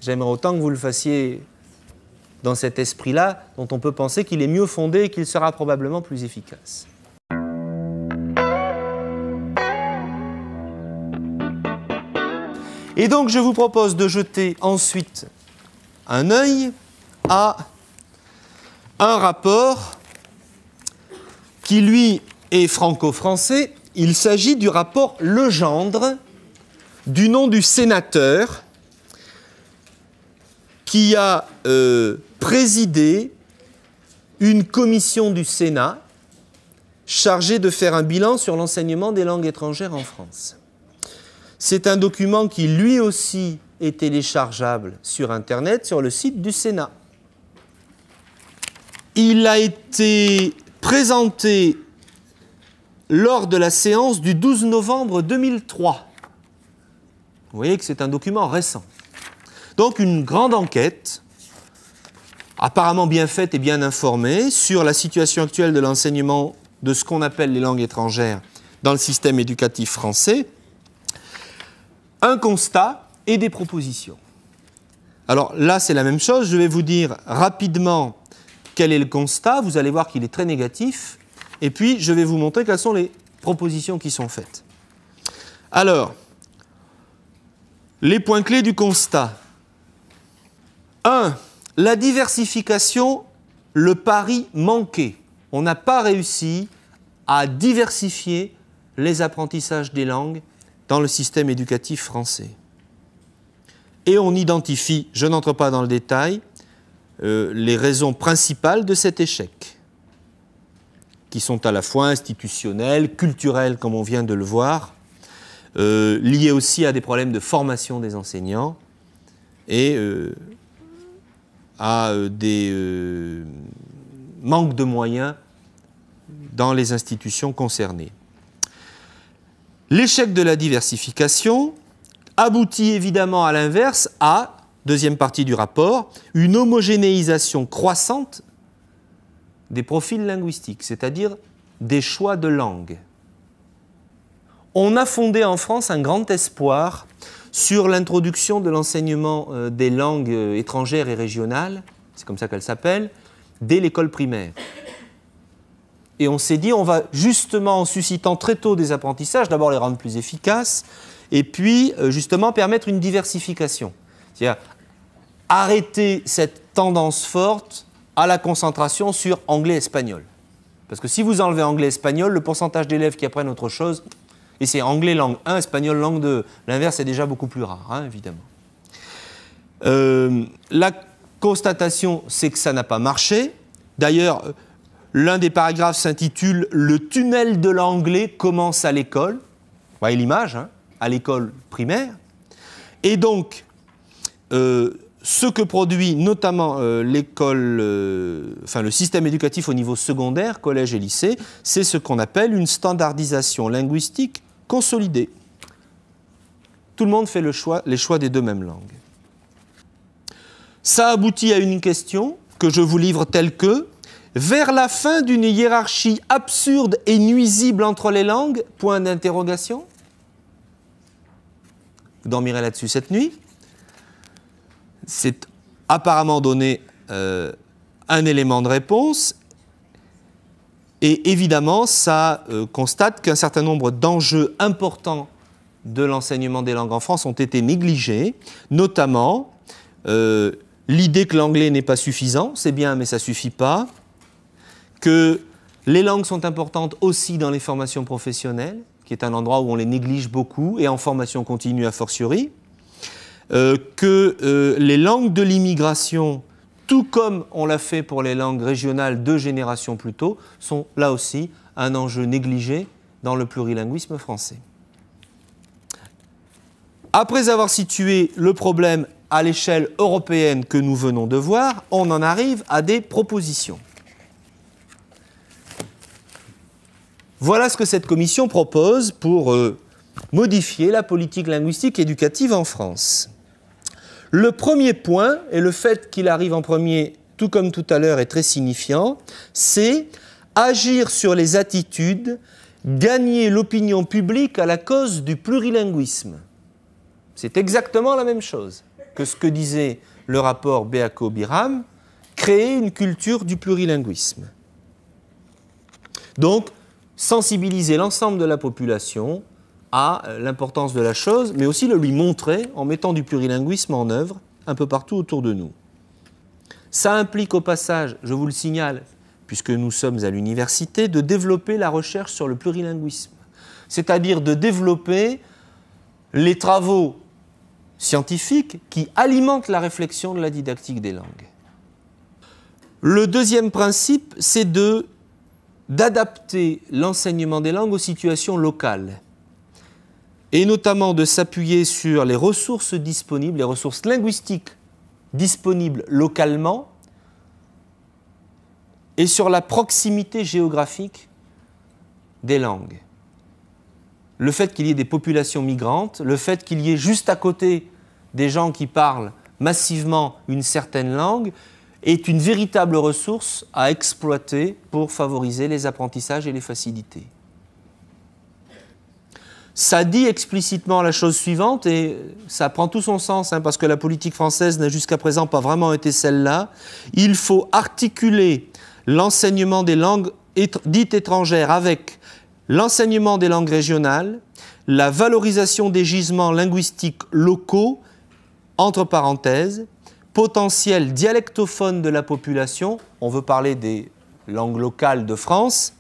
J'aimerais autant que vous le fassiez dans cet esprit-là, dont on peut penser qu'il est mieux fondé et qu'il sera probablement plus efficace. Et donc, je vous propose de jeter ensuite un œil à un rapport qui, lui, est franco-français. Il s'agit du rapport Legendre, du nom du sénateur, qui a présidé une commission du Sénat chargée de faire un bilan sur l'enseignement des langues étrangères en France. C'est un document qui, lui aussi, est téléchargeable sur Internet, sur le site du Sénat. Il a été présenté lors de la séance du 12 novembre 2003. Vous voyez que c'est un document récent. Donc une grande enquête, apparemment bien faite et bien informée, sur la situation actuelle de l'enseignement de ce qu'on appelle les langues étrangères dans le système éducatif français. Un constat et des propositions. Alors là, c'est la même chose. Je vais vous dire rapidement quel est le constat. Vous allez voir qu'il est très négatif. Et puis, je vais vous montrer quelles sont les propositions qui sont faites. Alors, les points clés du constat. 1. La diversification, le pari manqué. On n'a pas réussi à diversifier les apprentissages des langues dans le système éducatif français. Et on identifie, je n'entre pas dans le détail, les raisons principales de cet échec, qui sont à la fois institutionnelles, culturelles, comme on vient de le voir, liées aussi à des problèmes de formation des enseignants et à des manques de moyens dans les institutions concernées. L'échec de la diversification aboutit évidemment à l'inverse à, deuxième partie du rapport, une homogénéisation croissante des profils linguistiques, c'est-à-dire des choix de langue. On a fondé en France un grand espoir sur l'introduction de l'enseignement des langues étrangères et régionales, c'est comme ça qu'elles s'appellent, dès l'école primaire. Et on s'est dit, on va justement, en suscitant très tôt des apprentissages, d'abord les rendre plus efficaces, et puis justement permettre une diversification. C'est-à-dire arrêter cette tendance forte à la concentration sur anglais-espagnol. Parce que si vous enlevez anglais-espagnol, le pourcentage d'élèves qui apprennent autre chose, et c'est anglais langue 1, espagnol langue 2, l'inverse est déjà beaucoup plus rare, hein, évidemment. La constatation, c'est que ça n'a pas marché. D'ailleurs, l'un des paragraphes s'intitule « Le tunnel de l'anglais commence à l'école ». Vous voyez l'image, hein, à l'école primaire. Et donc, ce que produit notamment le système éducatif au niveau secondaire, collège et lycée, c'est ce qu'on appelle une standardisation linguistique consolidée. Tout le monde fait les choix des deux mêmes langues. Ça aboutit à une question que je vous livre telle que « Vers la fin d'une hiérarchie absurde et nuisible entre les langues ?» Point d'interrogation. Vous dormirez là-dessus cette nuit. C'est apparemment donné un élément de réponse. Et évidemment, ça constate qu'un certain nombre d'enjeux importants de l'enseignement des langues en France ont été négligés, notamment l'idée que l'anglais n'est pas suffisant, c'est bien mais ça ne suffit pas, que les langues sont importantes aussi dans les formations professionnelles, qui est un endroit où on les néglige beaucoup, et en formation continue a fortiori, que les langues de l'immigration, tout comme on l'a fait pour les langues régionales 2 générations plus tôt, sont là aussi un enjeu négligé dans le plurilinguisme français. Après avoir situé le problème à l'échelle européenne que nous venons de voir, on en arrive à des propositions. Voilà ce que cette commission propose pour modifier la politique linguistique éducative en France. Le premier point, et le fait qu'il arrive en premier, tout comme tout à l'heure, est très signifiant, c'est agir sur les attitudes, gagner l'opinion publique à la cause du plurilinguisme. C'est exactement la même chose que ce que disait le rapport Beaco-Biram, créer une culture du plurilinguisme. Donc, sensibiliser l'ensemble de la population à l'importance de la chose, mais aussi le lui montrer en mettant du plurilinguisme en œuvre un peu partout autour de nous. Ça implique au passage, je vous le signale, puisque nous sommes à l'université, de développer la recherche sur le plurilinguisme, c'est-à-dire de développer les travaux scientifiques qui alimentent la réflexion de la didactique des langues. Le deuxième principe, c'est d'adapter l'enseignement des langues aux situations locales, et notamment de s'appuyer sur les ressources disponibles, les ressources linguistiques disponibles localement, et sur la proximité géographique des langues. Le fait qu'il y ait des populations migrantes, le fait qu'il y ait juste à côté des gens qui parlent massivement une certaine langue, est une véritable ressource à exploiter pour favoriser les apprentissages et les facilités. Ça dit explicitement la chose suivante, et ça prend tout son sens, parce que la politique française n'a jusqu'à présent pas vraiment été celle-là. Il faut articuler l'enseignement des langues dites étrangères avec l'enseignement des langues régionales, la valorisation des gisements linguistiques locaux, entre parenthèses, potentiel dialectophone de la population, on veut parler des langues locales de France,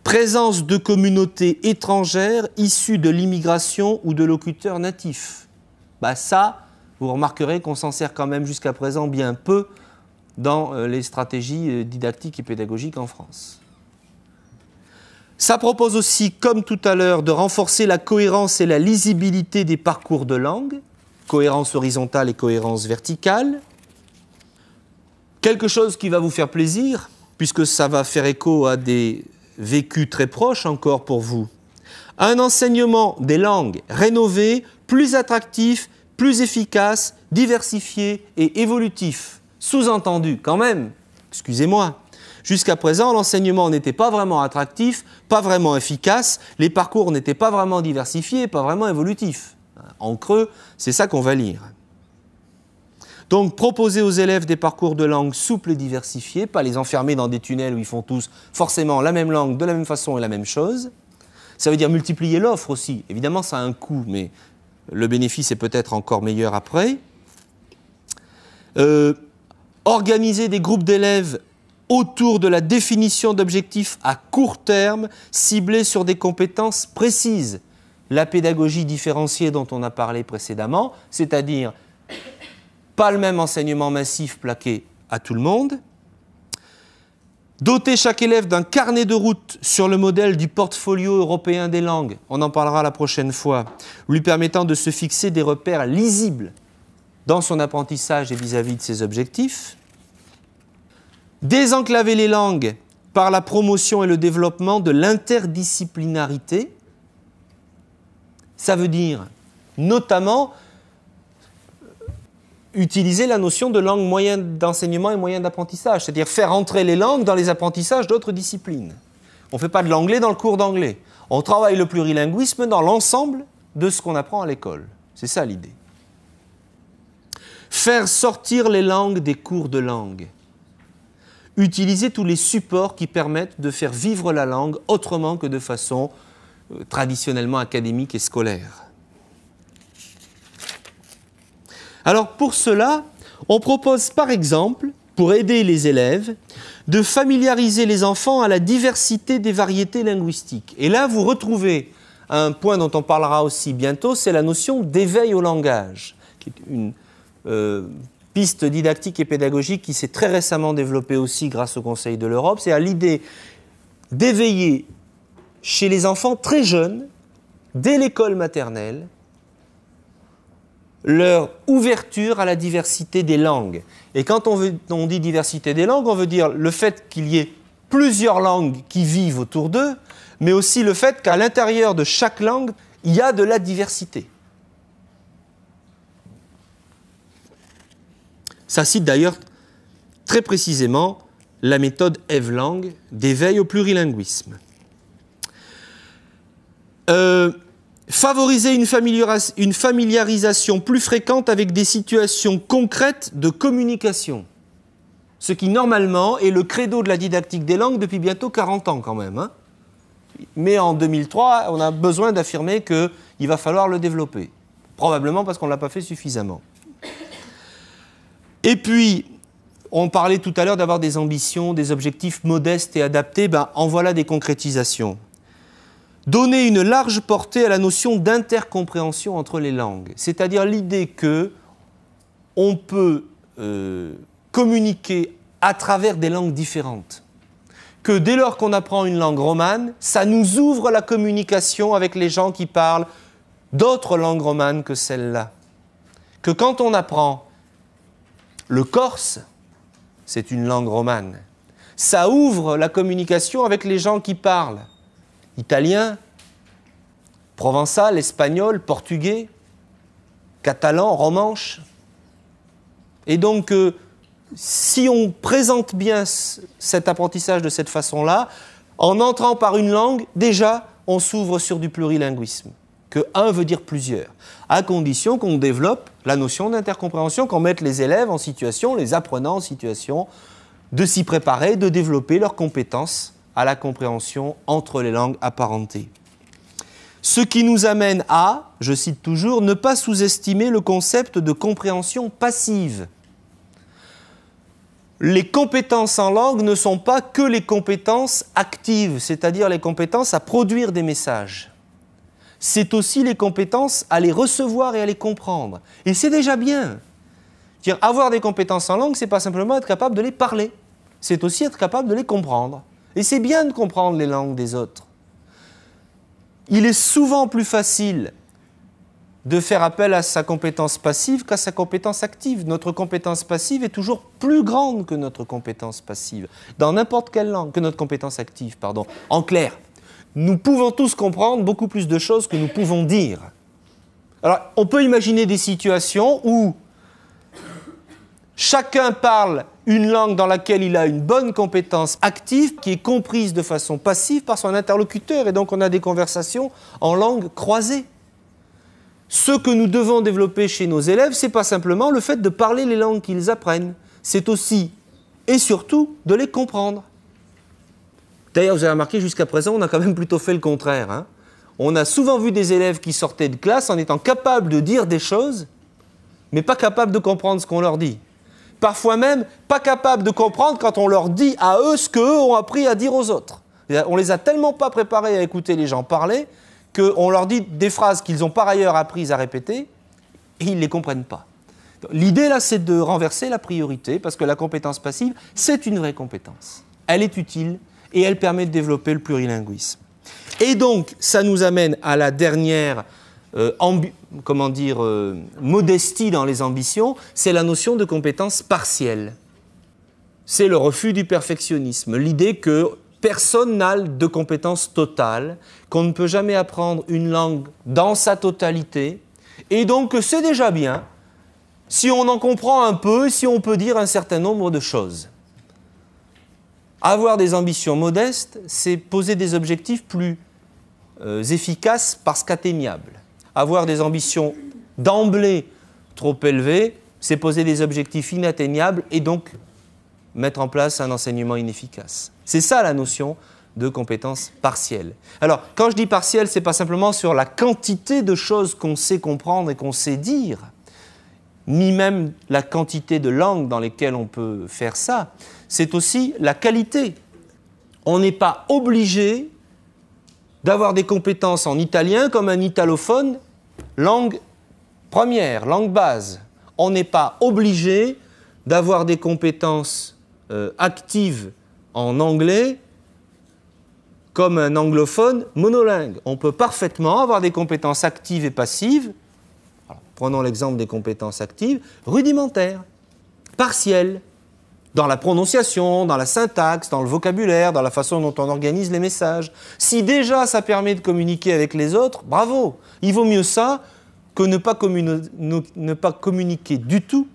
présence de communautés étrangères issues de l'immigration ou de locuteurs natifs. Ça, vous remarquerez qu'on s'en sert quand même jusqu'à présent bien peu dans les stratégies didactiques et pédagogiques en France. Ça propose aussi, comme tout à l'heure, de renforcer la cohérence et la lisibilité des parcours de langue, cohérence horizontale et cohérence verticale. Quelque chose qui va vous faire plaisir, puisque ça va faire écho à des vécus très proches encore pour vous. Un enseignement des langues rénové, plus attractif, plus efficace, diversifié et évolutif. Sous-entendu, quand même, excusez-moi, jusqu'à présent, l'enseignement n'était pas vraiment attractif, pas vraiment efficace, les parcours n'étaient pas vraiment diversifiés, pas vraiment évolutifs. En creux, c'est ça qu'on va lire. Donc, proposer aux élèves des parcours de langue souples et diversifiés, pas les enfermer dans des tunnels où ils font tous forcément la même langue, de la même façon et la même chose. Ça veut dire multiplier l'offre aussi. Évidemment, ça a un coût, mais le bénéfice est peut-être encore meilleur après. Organiser des groupes d'élèves autour de la définition d'objectifs à court terme, ciblés sur des compétences précises. La pédagogie différenciée dont on a parlé précédemment, c'est-à-dire pas le même enseignement massif plaqué à tout le monde. Doter chaque élève d'un carnet de route sur le modèle du portfolio européen des langues, on en parlera la prochaine fois, lui permettant de se fixer des repères lisibles dans son apprentissage et vis-à-vis de ses objectifs. Désenclaver les langues par la promotion et le développement de l'interdisciplinarité. Ça veut dire notamment utiliser la notion de langue moyen d'enseignement et moyen d'apprentissage, c'est-à-dire faire entrer les langues dans les apprentissages d'autres disciplines. On ne fait pas de l'anglais dans le cours d'anglais. On travaille le plurilinguisme dans l'ensemble de ce qu'on apprend à l'école. C'est ça l'idée. Faire sortir les langues des cours de langue. utiliser tous les supports qui permettent de faire vivre la langue autrement que de façon traditionnellement académique et scolaire. Alors pour cela, on propose par exemple, pour aider les élèves, de familiariser les enfants à la diversité des variétés linguistiques. Et là, vous retrouvez un point dont on parlera aussi bientôt, c'est la notion d'éveil au langage, qui est une piste didactique et pédagogique qui s'est très récemment développée aussi grâce au Conseil de l'Europe. C'est à l'idée d'éveiller chez les enfants très jeunes, dès l'école maternelle, leur ouverture à la diversité des langues. Et quand on dit diversité des langues, on veut dire le fait qu'il y ait plusieurs langues qui vivent autour d'eux, mais aussi le fait qu'à l'intérieur de chaque langue, il y a de la diversité. Ça cite d'ailleurs très précisément la méthode Eve-Lang d'éveil au plurilinguisme. Favoriser une familiarisation plus fréquente avec des situations concrètes de communication. Ce qui, normalement, est le credo de la didactique des langues depuis bientôt 40 ans quand même. Hein. Mais en 2003, on a besoin d'affirmer qu'il va falloir le développer. Probablement parce qu'on ne l'a pas fait suffisamment. Et puis, on parlait tout à l'heure d'avoir des ambitions, des objectifs modestes et adaptés. En voilà des concrétisations. Donner une large portée à la notion d'intercompréhension entre les langues, c'est-à-dire l'idée qu'on peut communiquer à travers des langues différentes, que dès lors qu'on apprend une langue romane, ça nous ouvre la communication avec les gens qui parlent d'autres langues romanes que celle-là, que quand on apprend le corse, c'est une langue romane, ça ouvre la communication avec les gens qui parlent italien, provençal, espagnol, portugais, catalan, romanche. Et donc, si on présente bien cet apprentissage de cette façon-là, en entrant par une langue, déjà, on s'ouvre sur du plurilinguisme, que un veut dire plusieurs, à condition qu'on développe la notion d'intercompréhension, qu'on mette les élèves en situation, les apprenants en situation, de s'y préparer, de développer leurs compétences à la compréhension entre les langues apparentées. Ce qui nous amène à, je cite toujours, ne pas sous-estimer le concept de compréhension passive. Les compétences en langue ne sont pas que les compétences actives, c'est-à-dire les compétences à produire des messages. C'est aussi les compétences à les recevoir et à les comprendre. Et c'est déjà bien. C'est-à-dire, avoir des compétences en langue, ce n'est pas simplement être capable de les parler, c'est aussi être capable de les comprendre. Et c'est bien de comprendre les langues des autres. Il est souvent plus facile de faire appel à sa compétence passive qu'à sa compétence active. Notre compétence passive est toujours plus grande que notre compétence passive, dans n'importe quelle langue, que notre compétence active, pardon. En clair, nous pouvons tous comprendre beaucoup plus de choses que nous pouvons dire. Alors, on peut imaginer des situations où chacun parle une langue dans laquelle il a une bonne compétence active qui est comprise de façon passive par son interlocuteur et donc on a des conversations en langue croisée. Ce que nous devons développer chez nos élèves, ce n'est pas simplement le fait de parler les langues qu'ils apprennent, c'est aussi et surtout de les comprendre. D'ailleurs, vous avez remarqué, jusqu'à présent, on a quand même plutôt fait le contraire. Hein. On a souvent vu des élèves qui sortaient de classe en étant capables de dire des choses, mais pas capables de comprendre ce qu'on leur dit. Parfois même pas capables de comprendre quand on leur dit à eux ce qu'eux ont appris à dire aux autres. On les a tellement pas préparés à écouter les gens parler qu'on leur dit des phrases qu'ils ont par ailleurs apprises à répéter et ils ne les comprennent pas. L'idée là, c'est de renverser la priorité parce que la compétence passive, c'est une vraie compétence. Elle est utile et elle permet de développer le plurilinguisme. Et donc, ça nous amène à la dernière modestie dans les ambitions, c'est la notion de compétence partielle. C'est le refus du perfectionnisme, l'idée que personne n'a de compétence totale, qu'on ne peut jamais apprendre une langue dans sa totalité, et donc que c'est déjà bien si on en comprend un peu, si on peut dire un certain nombre de choses. Avoir des ambitions modestes, c'est poser des objectifs plus efficaces parce qu'atteignables. Avoir des ambitions d'emblée trop élevées, c'est poser des objectifs inatteignables et donc mettre en place un enseignement inefficace. C'est ça la notion de compétences partielles. Alors, quand je dis partielles, ce n'est pas simplement sur la quantité de choses qu'on sait comprendre et qu'on sait dire, ni même la quantité de langues dans lesquelles on peut faire ça, c'est aussi la qualité. On n'est pas obligé d'avoir des compétences en italien comme un italophone, langue première, langue base. On n'est pas obligé d'avoir des compétences actives en anglais comme un anglophone monolingue. On peut parfaitement avoir des compétences actives et passives. Alors, prenons l'exemple des compétences actives, rudimentaires, partielles, dans la prononciation, dans la syntaxe, dans le vocabulaire, dans la façon dont on organise les messages. Si déjà ça permet de communiquer avec les autres, bravo. Il vaut mieux ça que ne pas communiquer du tout,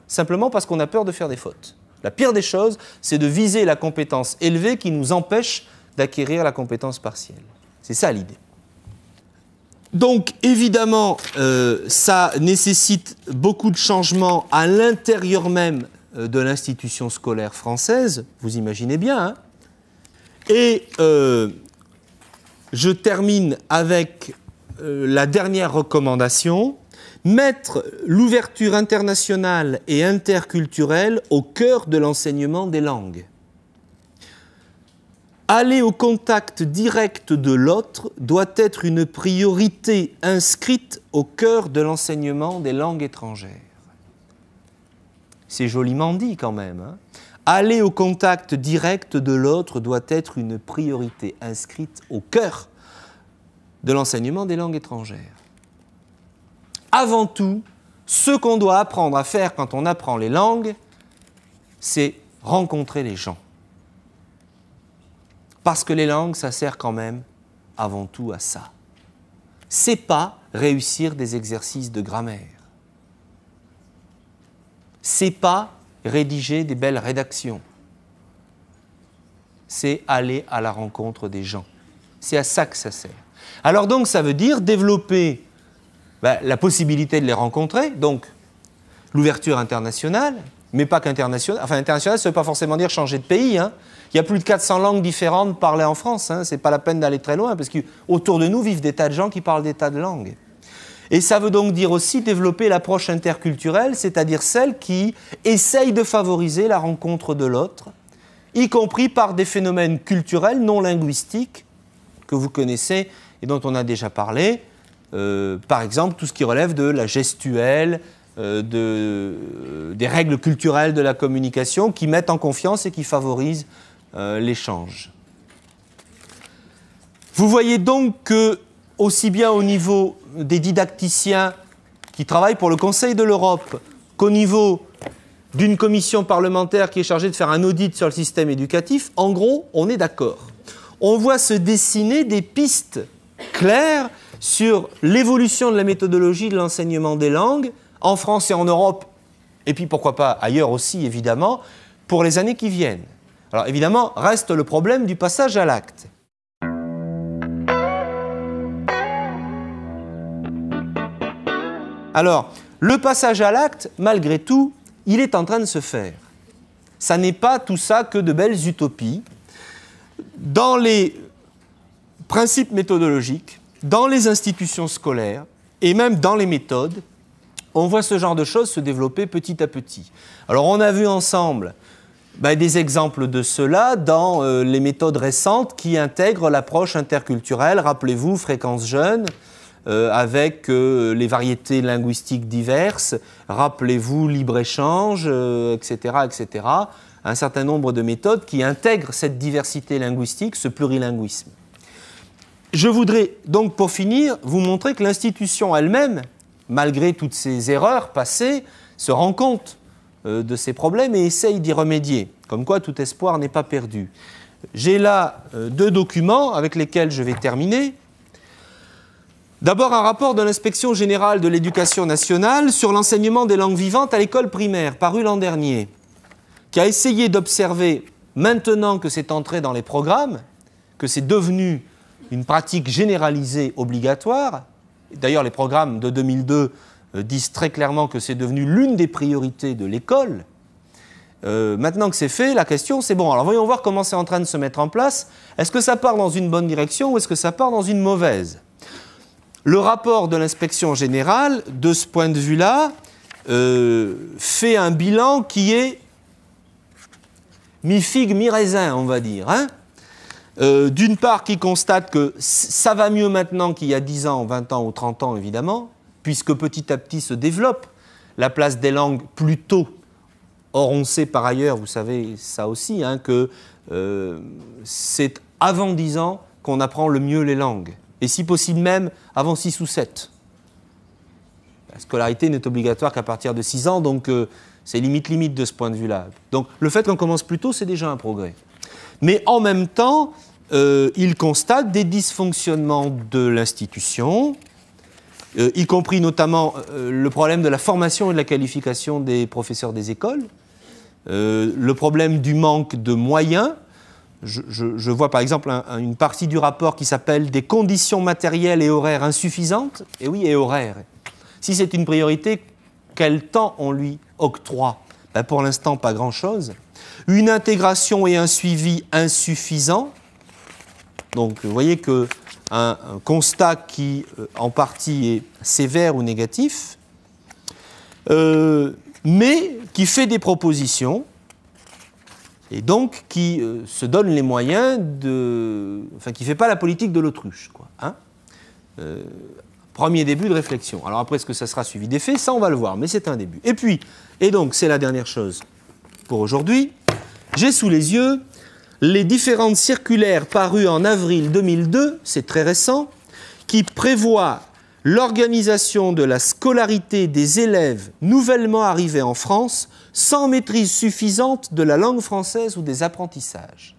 simplement parce qu'on a peur de faire des fautes. La pire des choses, c'est de viser la compétence élevée qui nous empêche d'acquérir la compétence partielle. C'est ça l'idée. Donc, évidemment, ça nécessite beaucoup de changements à l'intérieur même de l'institution scolaire française, vous imaginez bien. Hein. Et je termine avec la dernière recommandation, mettre l'ouverture internationale et interculturelle au cœur de l'enseignement des langues. Aller au contact direct de l'autre doit être une priorité inscrite au cœur de l'enseignement des langues étrangères. C'est joliment dit quand même. Hein. Aller au contact direct de l'autre doit être une priorité inscrite au cœur de l'enseignement des langues étrangères. Avant tout, ce qu'on doit apprendre à faire quand on apprend les langues, c'est rencontrer les gens. Parce que les langues, ça sert quand même avant tout à ça. C'est pas réussir des exercices de grammaire. C'est pas rédiger des belles rédactions. C'est aller à la rencontre des gens. C'est à ça que ça sert. Alors donc, ça veut dire développer la possibilité de les rencontrer, donc l'ouverture internationale, mais pas qu'internationale. Enfin, internationale, ça ne veut pas forcément dire changer de pays. Hein. Il y a plus de 400 langues différentes parlées en France. Hein. Ce n'est pas la peine d'aller très loin, parce qu'autour de nous vivent des tas de gens qui parlent des tas de langues. Et ça veut donc dire aussi développer l'approche interculturelle, c'est-à-dire celle qui essaye de favoriser la rencontre de l'autre, y compris par des phénomènes culturels non linguistiques que vous connaissez et dont on a déjà parlé. Par exemple, tout ce qui relève de la gestuelle, des règles culturelles de la communication qui mettent en confiance et qui favorisent l'échange. Vous voyez donc que, aussi bien au niveau des didacticiens qui travaillent pour le Conseil de l'Europe qu'au niveau d'une commission parlementaire qui est chargée de faire un audit sur le système éducatif, en gros, on est d'accord. On voit se dessiner des pistes claires sur l'évolution de la méthodologie de l'enseignement des langues en France et en Europe, et puis pourquoi pas ailleurs aussi, évidemment, pour les années qui viennent. Alors évidemment, reste le problème du passage à l'acte. Alors, le passage à l'acte, malgré tout, il est en train de se faire. Ça n'est pas tout ça que de belles utopies. Dans les principes méthodologiques, dans les institutions scolaires et même dans les méthodes, on voit ce genre de choses se développer petit à petit. Alors, on a vu ensemble des exemples de cela dans les méthodes récentes qui intègrent l'approche interculturelle. Rappelez-vous, Fréquence Jeune, avec les variétés linguistiques diverses. Rappelez-vous, libre-échange, etc., etc. Un certain nombre de méthodes qui intègrent cette diversité linguistique, ce plurilinguisme. Je voudrais donc, pour finir, vous montrer que l'institution elle-même, malgré toutes ces erreurs passées, se rend compte de ces problèmes et essaye d'y remédier. Comme quoi, tout espoir n'est pas perdu. J'ai là 2 documents avec lesquels je vais terminer. D'abord, un rapport de l'Inspection générale de l'éducation nationale sur l'enseignement des langues vivantes à l'école primaire, paru l'an dernier, qui a essayé d'observer, maintenant que c'est entré dans les programmes, que c'est devenu une pratique généralisée obligatoire. D'ailleurs, les programmes de 2002 disent très clairement que c'est devenu l'une des priorités de l'école. Maintenant que c'est fait, la question c'est bon, alors voyons voir comment c'est en train de se mettre en place. Est-ce que ça part dans une bonne direction ou est-ce que ça part dans une mauvaise? Le rapport de l'inspection générale, de ce point de vue-là, fait un bilan qui est mi-figue, mi-raisin, on va dire. Hein. D'une part, qui constate que ça va mieux maintenant qu'il y a 10 ans, 20 ans ou 30 ans, évidemment, puisque petit à petit se développe la place des langues plus tôt. Or, on sait par ailleurs, vous savez ça aussi, hein, que c'est avant 10 ans qu'on apprend le mieux les langues. Et si possible même avant 6 ou 7. La scolarité n'est obligatoire qu'à partir de 6 ans, donc c'est limite de ce point de vue-là. Donc le fait qu'on commence plus tôt, c'est déjà un progrès. Mais en même temps, il constate des dysfonctionnements de l'institution, y compris notamment le problème de la formation et de la qualification des professeurs des écoles, le problème du manque de moyens. Je vois par exemple une partie du rapport qui s'appelle « Des conditions matérielles et horaires insuffisantes ». Et oui, et horaires. Si c'est une priorité, quel temps on lui octroie? Ben pour l'instant, pas grand-chose. Une intégration et un suivi insuffisants. Donc, vous voyez qu'un constat qui, en partie, est sévère ou négatif, mais qui fait des propositions et donc qui se donne les moyens de... Enfin, qui ne fait pas la politique de l'autruche, quoi. Hein, premier début de réflexion. Alors après, est-ce que ça sera suivi des faits? Ça, on va le voir, mais c'est un début. Et puis, et donc, c'est la dernière chose pour aujourd'hui, j'ai sous les yeux les différentes circulaires parues en avril 2002, c'est très récent, qui prévoient l'organisation de la scolarité des élèves nouvellement arrivés en France sans maîtrise suffisante de la langue française ou des apprentissages.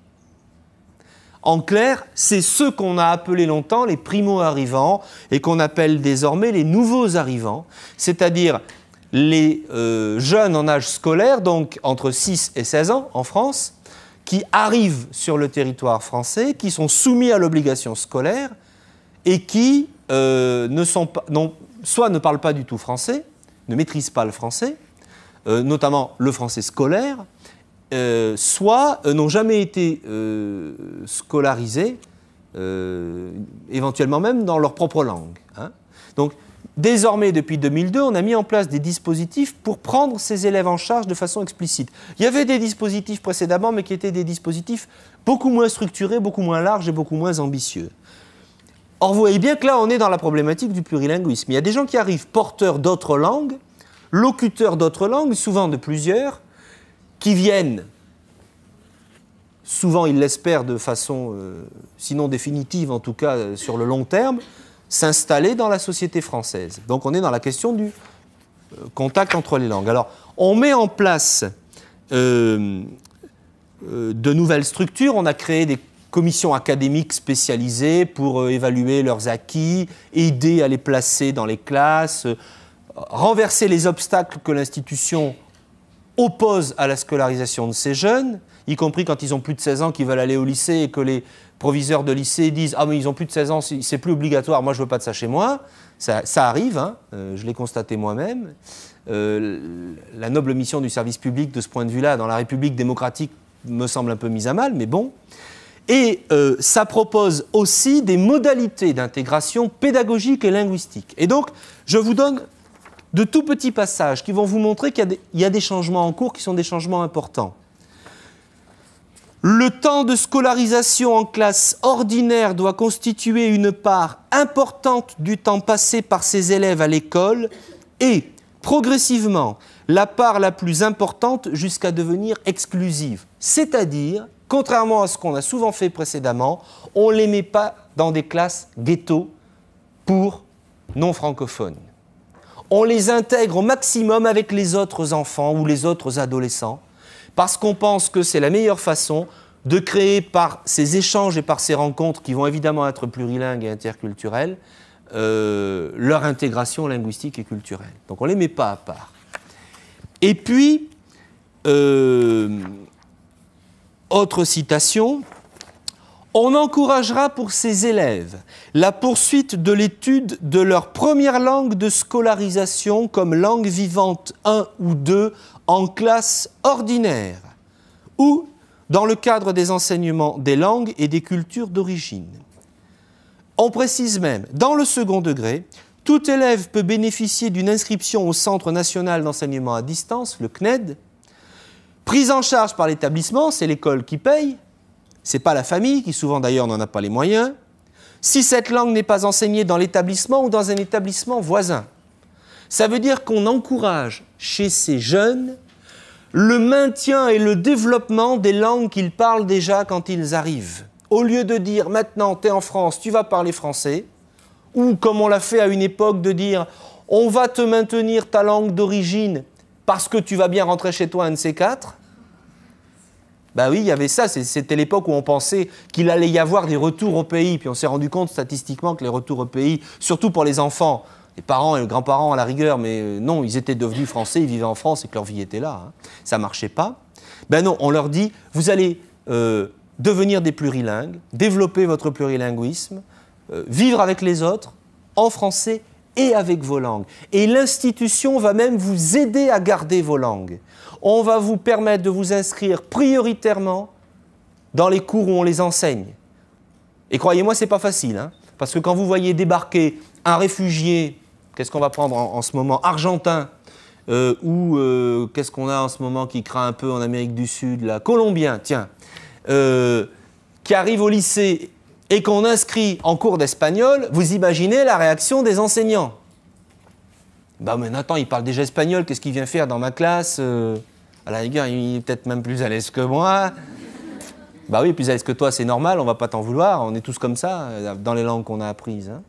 En clair, c'est ceux qu'on a appelés longtemps les primo-arrivants et qu'on appelle désormais les nouveaux arrivants, c'est-à-dire les jeunes en âge scolaire, donc entre 6 et 16 ans en France, qui arrivent sur le territoire français, qui sont soumis à l'obligation scolaire et qui soit ne parlent pas du tout français, ne maîtrisent pas le français, notamment le français scolaire, soit n'ont jamais été scolarisés, éventuellement même dans leur propre langue. Hein. Donc, désormais, depuis 2002, on a mis en place des dispositifs pour prendre ces élèves en charge de façon explicite. Il y avait des dispositifs précédemment, mais qui étaient des dispositifs beaucoup moins structurés, beaucoup moins larges et beaucoup moins ambitieux. Or, vous voyez bien que là, on est dans la problématique du plurilinguisme. Il y a des gens qui arrivent porteurs d'autres langues, locuteurs d'autres langues, souvent de plusieurs, qui viennent, souvent ils l'espèrent de façon, sinon définitive, en tout cas sur le long terme, s'installer dans la société française. Donc on est dans la question du contact entre les langues. Alors, on met en place de nouvelles structures, on a créé des commissions académiques spécialisées pour évaluer leurs acquis, aider à les placer dans les classes, renverser les obstacles que l'institution oppose à la scolarisation de ces jeunes, y compris quand ils ont plus de 16 ans, qu'ils veulent aller au lycée et que les proviseurs de lycée disent « Ah mais ils ont plus de 16 ans, c'est plus obligatoire, moi je veux pas de ça chez moi ». Ça arrive, hein, je l'ai constaté moi-même. La noble mission du service public de ce point de vue-là, dans la République démocratique, me semble un peu mise à mal, mais bon. Et ça propose aussi des modalités d'intégration pédagogique et linguistique. Et donc, je vous donne de tout petits passages qui vont vous montrer qu'il y a des changements en cours qui sont des changements importants. Le temps de scolarisation en classe ordinaire doit constituer une part importante du temps passé par ces élèves à l'école et, progressivement, la part la plus importante jusqu'à devenir exclusive. C'est-à-dire, contrairement à ce qu'on a souvent fait précédemment, on ne les met pas dans des classes ghetto pour non-francophones. On les intègre au maximum avec les autres enfants ou les autres adolescents parce qu'on pense que c'est la meilleure façon de créer par ces échanges et par ces rencontres qui vont évidemment être plurilingues et interculturelles leur intégration linguistique et culturelle. Donc on ne les met pas à part. Et puis, autre citation, On encouragera pour ces élèves la poursuite de l'étude de leur première langue de scolarisation comme langue vivante 1 ou 2 en classe ordinaire ou dans le cadre des enseignements des langues et des cultures d'origine. On précise même, dans le second degré, tout élève peut bénéficier d'une inscription au Centre national d'enseignement à distance, le CNED, prise en charge par l'établissement, c'est l'école qui paye, ce n'est pas la famille, qui souvent d'ailleurs n'en a pas les moyens, si cette langue n'est pas enseignée dans l'établissement ou dans un établissement voisin. Ça veut dire qu'on encourage chez ces jeunes le maintien et le développement des langues qu'ils parlent déjà quand ils arrivent. Au lieu de dire maintenant tu es en France, tu vas parler français, ou comme on l'a fait à une époque de dire on va te maintenir ta langue d'origine parce que tu vas bien rentrer chez toi un de ces quatre. Ben oui, il y avait ça, c'était l'époque où on pensait qu'il allait y avoir des retours au pays, puis on s'est rendu compte statistiquement que les retours au pays, surtout pour les enfants, les parents et les grands-parents à la rigueur, mais non, ils étaient devenus français, ils vivaient en France et que leur vie était là, hein. Ça ne marchait pas. Ben non, on leur dit, vous allez devenir des plurilingues, développer votre plurilinguisme, vivre avec les autres, en français et avec vos langues. Et l'institution va même vous aider à garder vos langues. On va vous permettre de vous inscrire prioritairement dans les cours où on les enseigne. Et croyez-moi, ce n'est pas facile, hein, parce que quand vous voyez débarquer un réfugié, qu'est-ce qu'on va prendre en ce moment, argentin, ou qu'est-ce qu'on a en ce moment qui craint un peu en Amérique du Sud, là, colombien, tiens, qui arrive au lycée et qu'on inscrit en cours d'espagnol, vous imaginez la réaction des enseignants. Bah mais attends, il parle déjà espagnol, qu'est-ce qu'il vient faire dans ma classe à la rigueur, il est peut-être même plus à l'aise que moi. Bah oui, plus à l'aise que toi, c'est normal, on va pas t'en vouloir, on est tous comme ça, dans les langues qu'on a apprises, hein.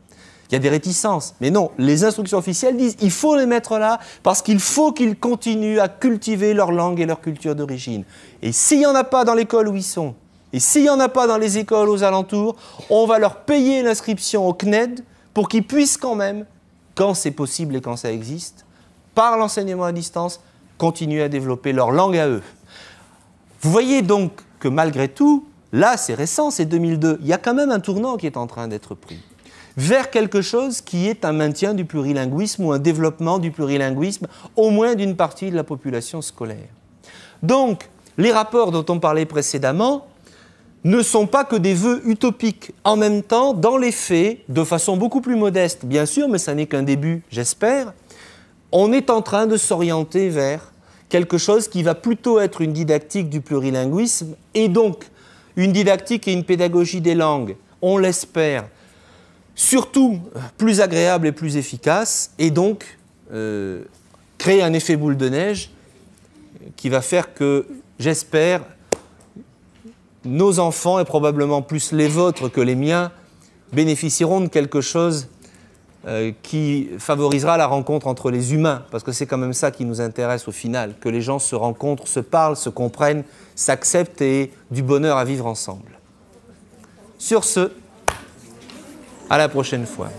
Il y a des réticences. Mais non, les instructions officielles disent il faut les mettre là parce qu'il faut qu'ils continuent à cultiver leur langue et leur culture d'origine. Et s'il n'y en a pas dans l'école où ils sont, et s'il n'y en a pas dans les écoles aux alentours, on va leur payer l'inscription au CNED pour qu'ils puissent quand même, quand c'est possible et quand ça existe, par l'enseignement à distance, continuer à développer leur langue à eux. Vous voyez donc que malgré tout, là c'est récent, c'est 2002, il y a quand même un tournant qui est en train d'être pris vers quelque chose qui est un maintien du plurilinguisme ou un développement du plurilinguisme, au moins d'une partie de la population scolaire. Donc, les rapports dont on parlait précédemment ne sont pas que des vœux utopiques. En même temps, dans les faits, de façon beaucoup plus modeste, bien sûr, mais ça n'est qu'un début, j'espère, on est en train de s'orienter vers quelque chose qui va plutôt être une didactique du plurilinguisme et donc une didactique et une pédagogie des langues, on l'espère, surtout plus agréable et plus efficace, et donc créer un effet boule de neige qui va faire que, j'espère, nos enfants, et probablement plus les vôtres que les miens, bénéficieront de quelque chose qui favorisera la rencontre entre les humains, parce que c'est quand même ça qui nous intéresse au final, que les gens se rencontrent, se parlent, se comprennent, s'acceptent et aient du bonheur à vivre ensemble. Sur ce, à la prochaine fois.